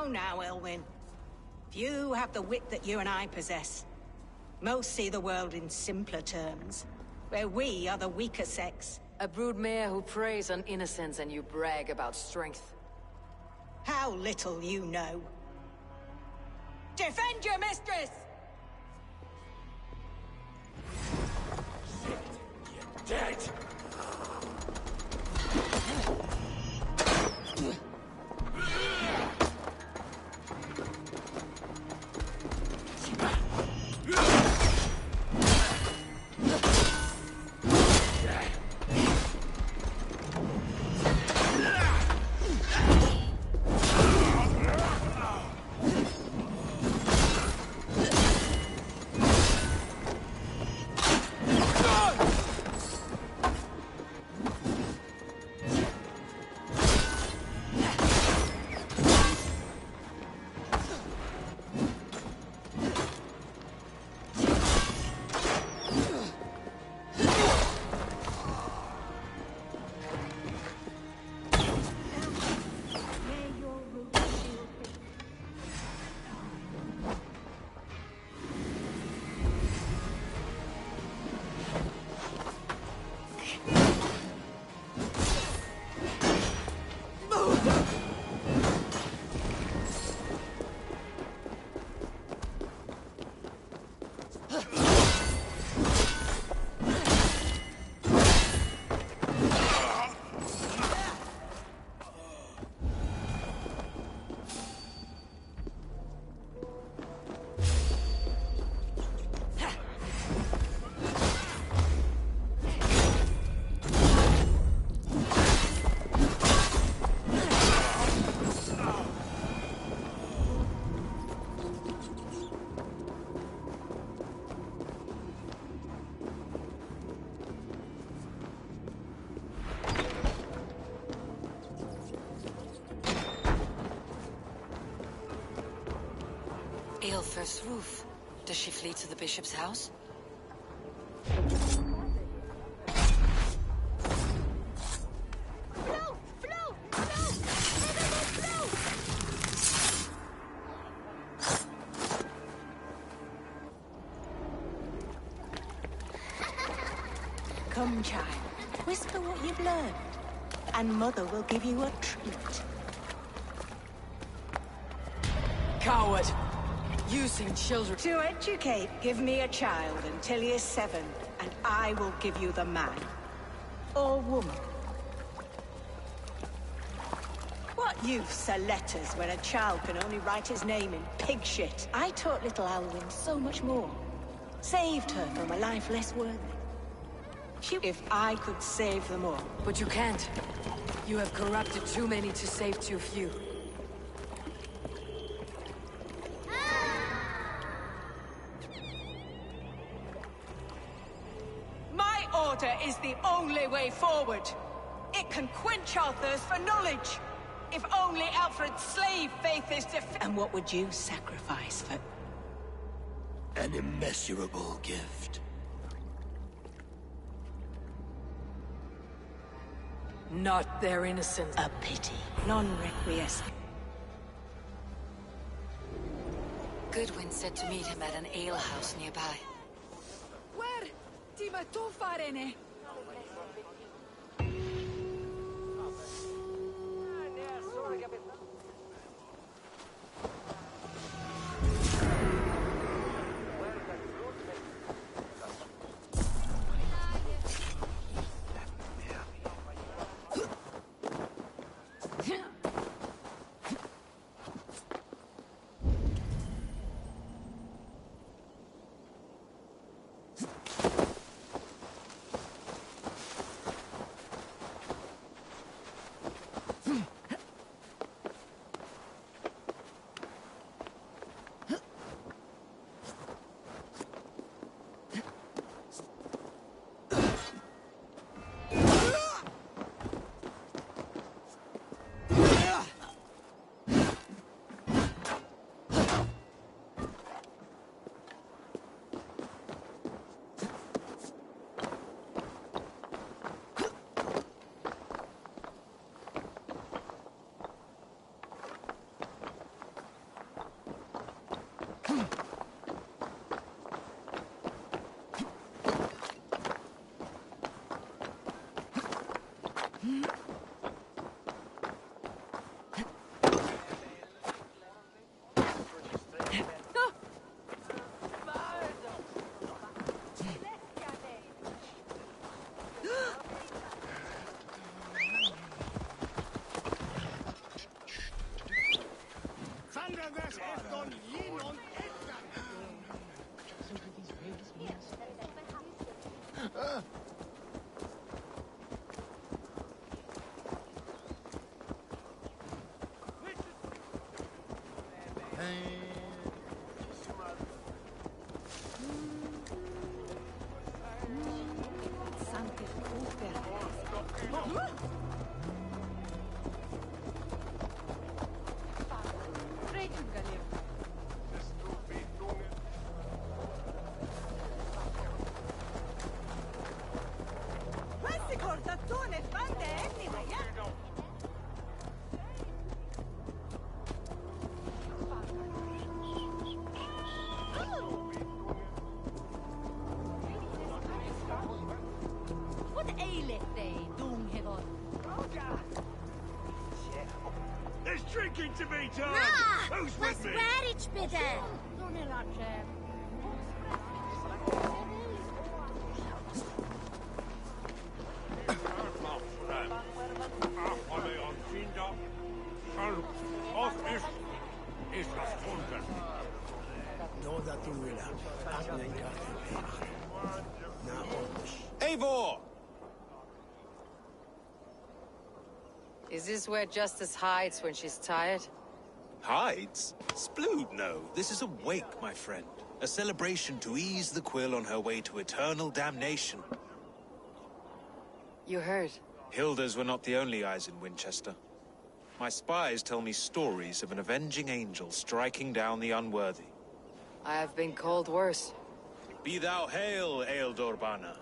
Speaker 6: Now, Elwyn. Few have the wit that you and I possess. Most see the world in simpler terms, where we are the weaker sex.
Speaker 2: A broodmare who preys on innocence and you brag about strength.
Speaker 6: How little you know. Defend your mistress!
Speaker 1: You're dead!
Speaker 2: Aelfir's roof. Does she flee to the bishop's house?
Speaker 6: Come, child. Whisper what you've learned, and Mother will give you a treat.
Speaker 2: Coward! Using children.
Speaker 6: To educate, give me a child until he is 7, and I will give you the man. Or woman. What use are letters when a child can only write his name in pig shit? I taught little Alwyn so much more. Saved her from a life less worthy. If I could save them all.
Speaker 2: But you can't. You have corrupted too many to save too few.
Speaker 6: My order is the only way forward. It can quench our thirst for knowledge. If only Alfred's slave faith is And what would you sacrifice for?
Speaker 18: An immeasurable gift.
Speaker 2: Not their innocence.
Speaker 6: A pity. Non-requiescent.
Speaker 2: Goodwin said to meet him at an alehouse nearby.
Speaker 20: Where? Ti ma tu farene?
Speaker 18: There's drinking to be done!
Speaker 15: Nah!
Speaker 18: Who's with me?
Speaker 15: Let's bitte!
Speaker 3: Eivor!
Speaker 2: Is this where Justice hides when she's tired?
Speaker 14: Hides? Splood, no. This is a wake, my friend. A celebration to ease the quill on her way to eternal damnation.
Speaker 2: You heard.
Speaker 14: Hilda's were not the only eyes in Winchester. My spies tell me stories of an avenging angel striking down the unworthy.
Speaker 2: I have been called worse.
Speaker 14: Be thou hail, Ealdorbanna.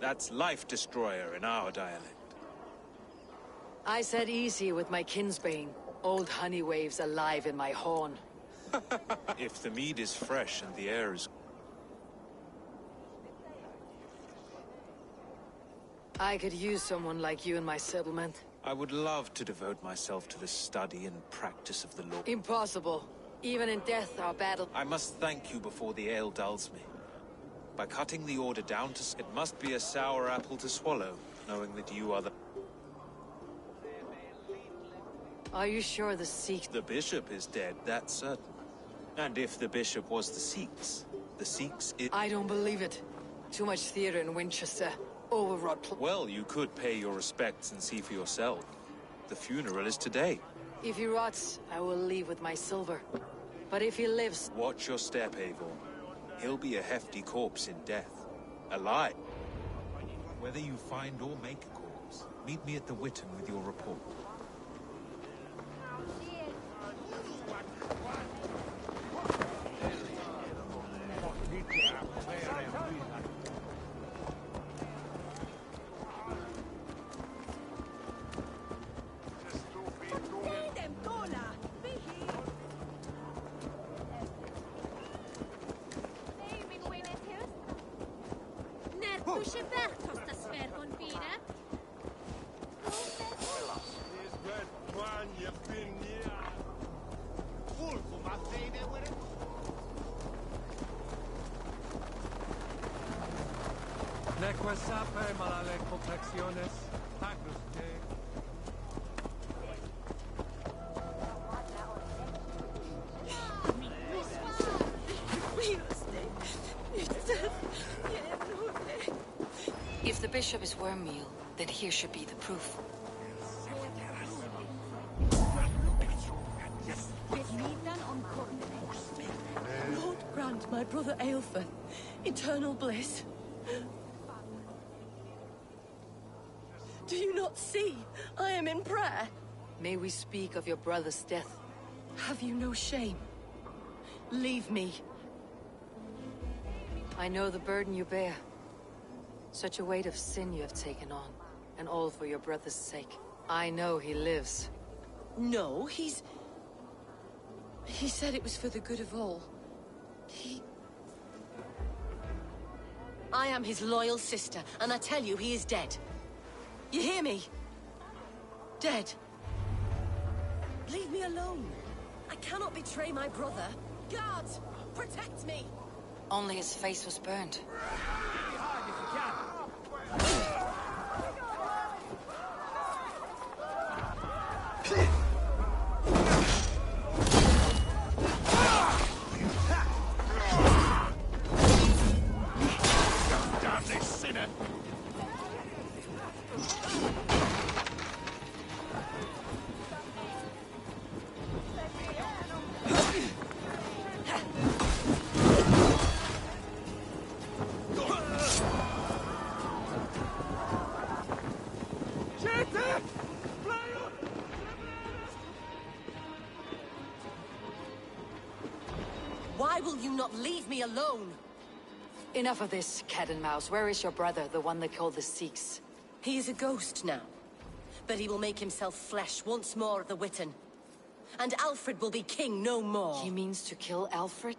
Speaker 14: That's life destroyer in our dialect.
Speaker 2: I said easy with my kinsbane. Old honey waves alive in my horn.
Speaker 14: If the mead is fresh and the air is...
Speaker 2: I could use someone like you in my settlement.
Speaker 14: I would love to devote myself to the study and practice of the law.
Speaker 2: Impossible. Even in death, our battle...
Speaker 14: I must thank you before the ale dulls me. By cutting the order down to... It must be a sour apple to swallow, knowing that you are the...
Speaker 2: Are you sure the Sikhs...
Speaker 14: The bishop is dead, that's certain. And if the bishop was the Sikhs...
Speaker 2: I don't believe it. Too much theater in Winchester. Overwrought...
Speaker 14: Well, you could pay your respects and see for yourself. The funeral is today.
Speaker 2: If he rots, I will leave with my silver. But if he lives...
Speaker 14: Watch your step, Eivor. He'll be a hefty corpse in death. Alive. Whether you find or make a corpse, meet me at the Witten with your report.
Speaker 5: Neque sape malale complexiones, pactus te.
Speaker 2: If the bishop is wormmeal, then here should be the proof.
Speaker 6: Lord grant my brother Aelfred eternal bliss. Do you not see? I am in prayer.
Speaker 2: May we speak of your brother's death?
Speaker 6: Have you no shame? Leave me.
Speaker 2: I know the burden you bear. Such a weight of sin you have taken on, and all for your brother's sake. I know he lives.
Speaker 6: No, He said it was for the good of all. I am his loyal sister, and I tell you, he is dead. You hear me? Dead. Leave me alone. I cannot betray my brother. Guards, protect me!
Speaker 2: Only his face was burned.
Speaker 6: Why will you not leave me alone?
Speaker 2: Enough of this, cat and mouse. Where is your brother, the one they call the Sikhs?
Speaker 6: He is a ghost now. But he will make himself flesh once more at the Witten. And Alfred will be king no more.
Speaker 2: He means to kill Alfred?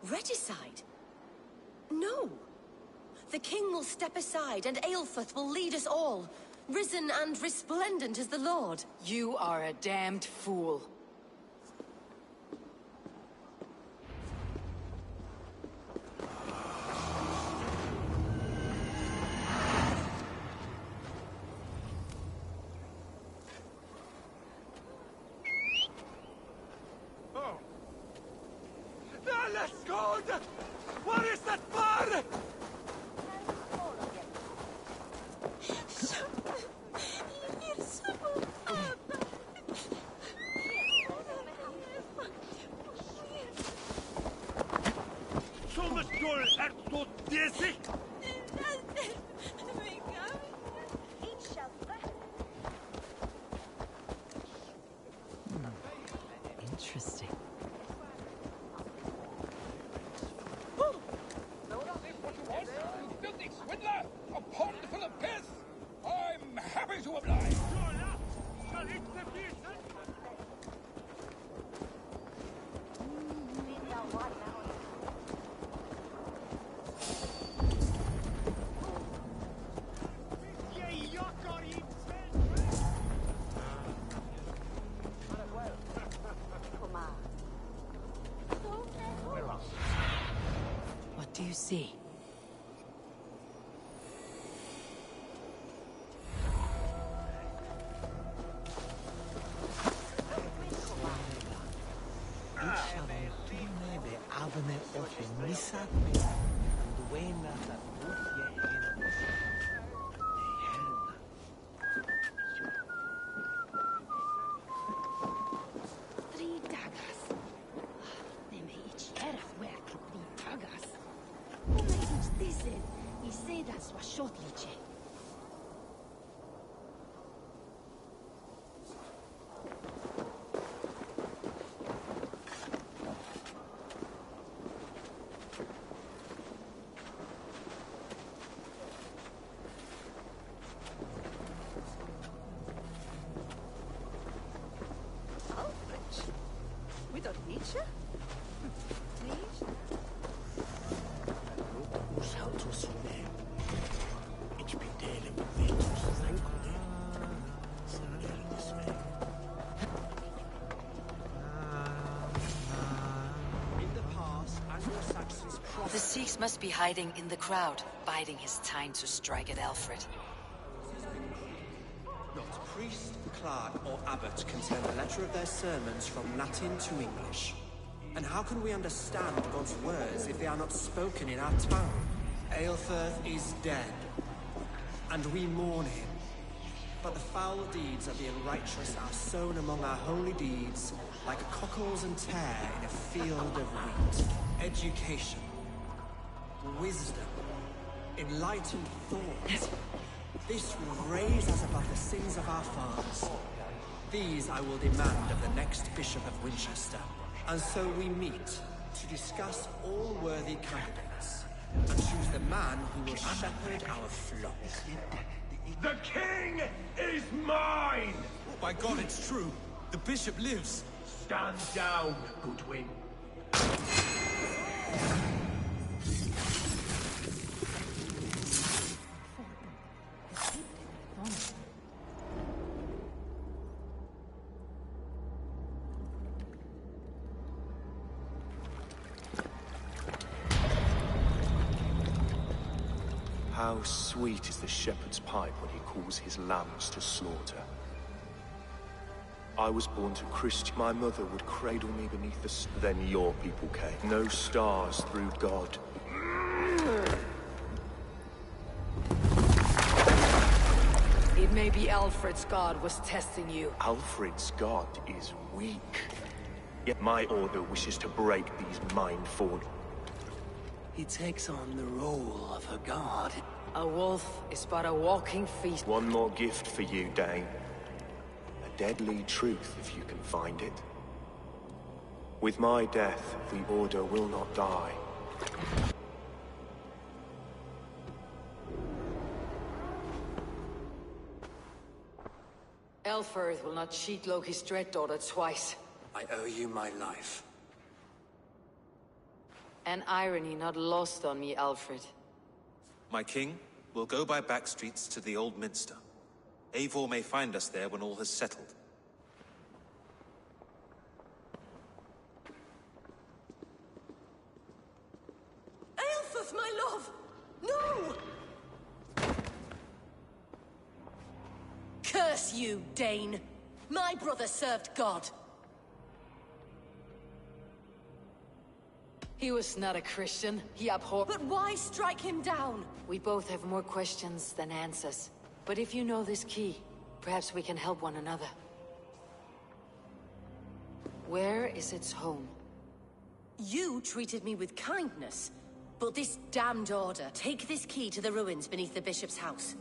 Speaker 6: Regicide? No. The king will step aside, and Aelfrith will lead us all, risen and resplendent as the Lord.
Speaker 2: You are a damned fool.
Speaker 9: What is that bar?
Speaker 2: Interesting. Do you see?
Speaker 20: Three daggers. They may each sheriff wear 3 daggers. Who may each this in? He say that's what shot each.
Speaker 19: We don't need you. Please?
Speaker 2: The Sikhs must be hiding in the crowd, biding his time to strike at Alfred.
Speaker 16: Not priest, clerk, or abbot can turn a letter of their sermons from Latin to English. And how can we understand God's words if they are not spoken in our tongue? Aelfirth is dead, and we mourn him. But the foul deeds of the unrighteous are sown among our holy deeds, like cockles and tare in a field of wheat. Education, wisdom, enlightened thought. This will raise us above the sins of our fathers. These I will demand of the next Bishop of Winchester. And so we meet to discuss all worthy candidates and choose the man who will shepherd our flock.
Speaker 18: The king is mine!
Speaker 14: By God, it's true. The bishop lives.
Speaker 18: Stand down, Goodwin.
Speaker 21: How sweet is the shepherd's pipe when he calls his lambs to slaughter. I was born to Christian. My mother would cradle me beneath the then your people came. No stars through God.
Speaker 2: It may be Alfred's god was testing you.
Speaker 21: Alfred's god is weak. Yet my order wishes to break these mind-forward.
Speaker 11: He takes on the role of a god.
Speaker 2: A wolf is but a walking feast.
Speaker 21: One more gift for you, Dane. A deadly truth, if you can find it. With my death, the Order will not die.
Speaker 2: Aelfirth will not cheat Loki's dread daughter twice.
Speaker 16: I owe you my life.
Speaker 2: An irony not lost on me, Alfred.
Speaker 14: My king, we'll go by back streets to the Old Minster. Eivor may find us there when all has settled.
Speaker 19: Aelfirth, my love! No! Curse you, Dane! My brother served God.
Speaker 2: He was not a Christian. He abhorred—
Speaker 19: But why strike him down?
Speaker 2: We both have more questions than answers. But if you know this key, perhaps we can help one another. Where is its home?
Speaker 19: You treated me with kindness. But this damned order, take this key to the ruins beneath the bishop's house.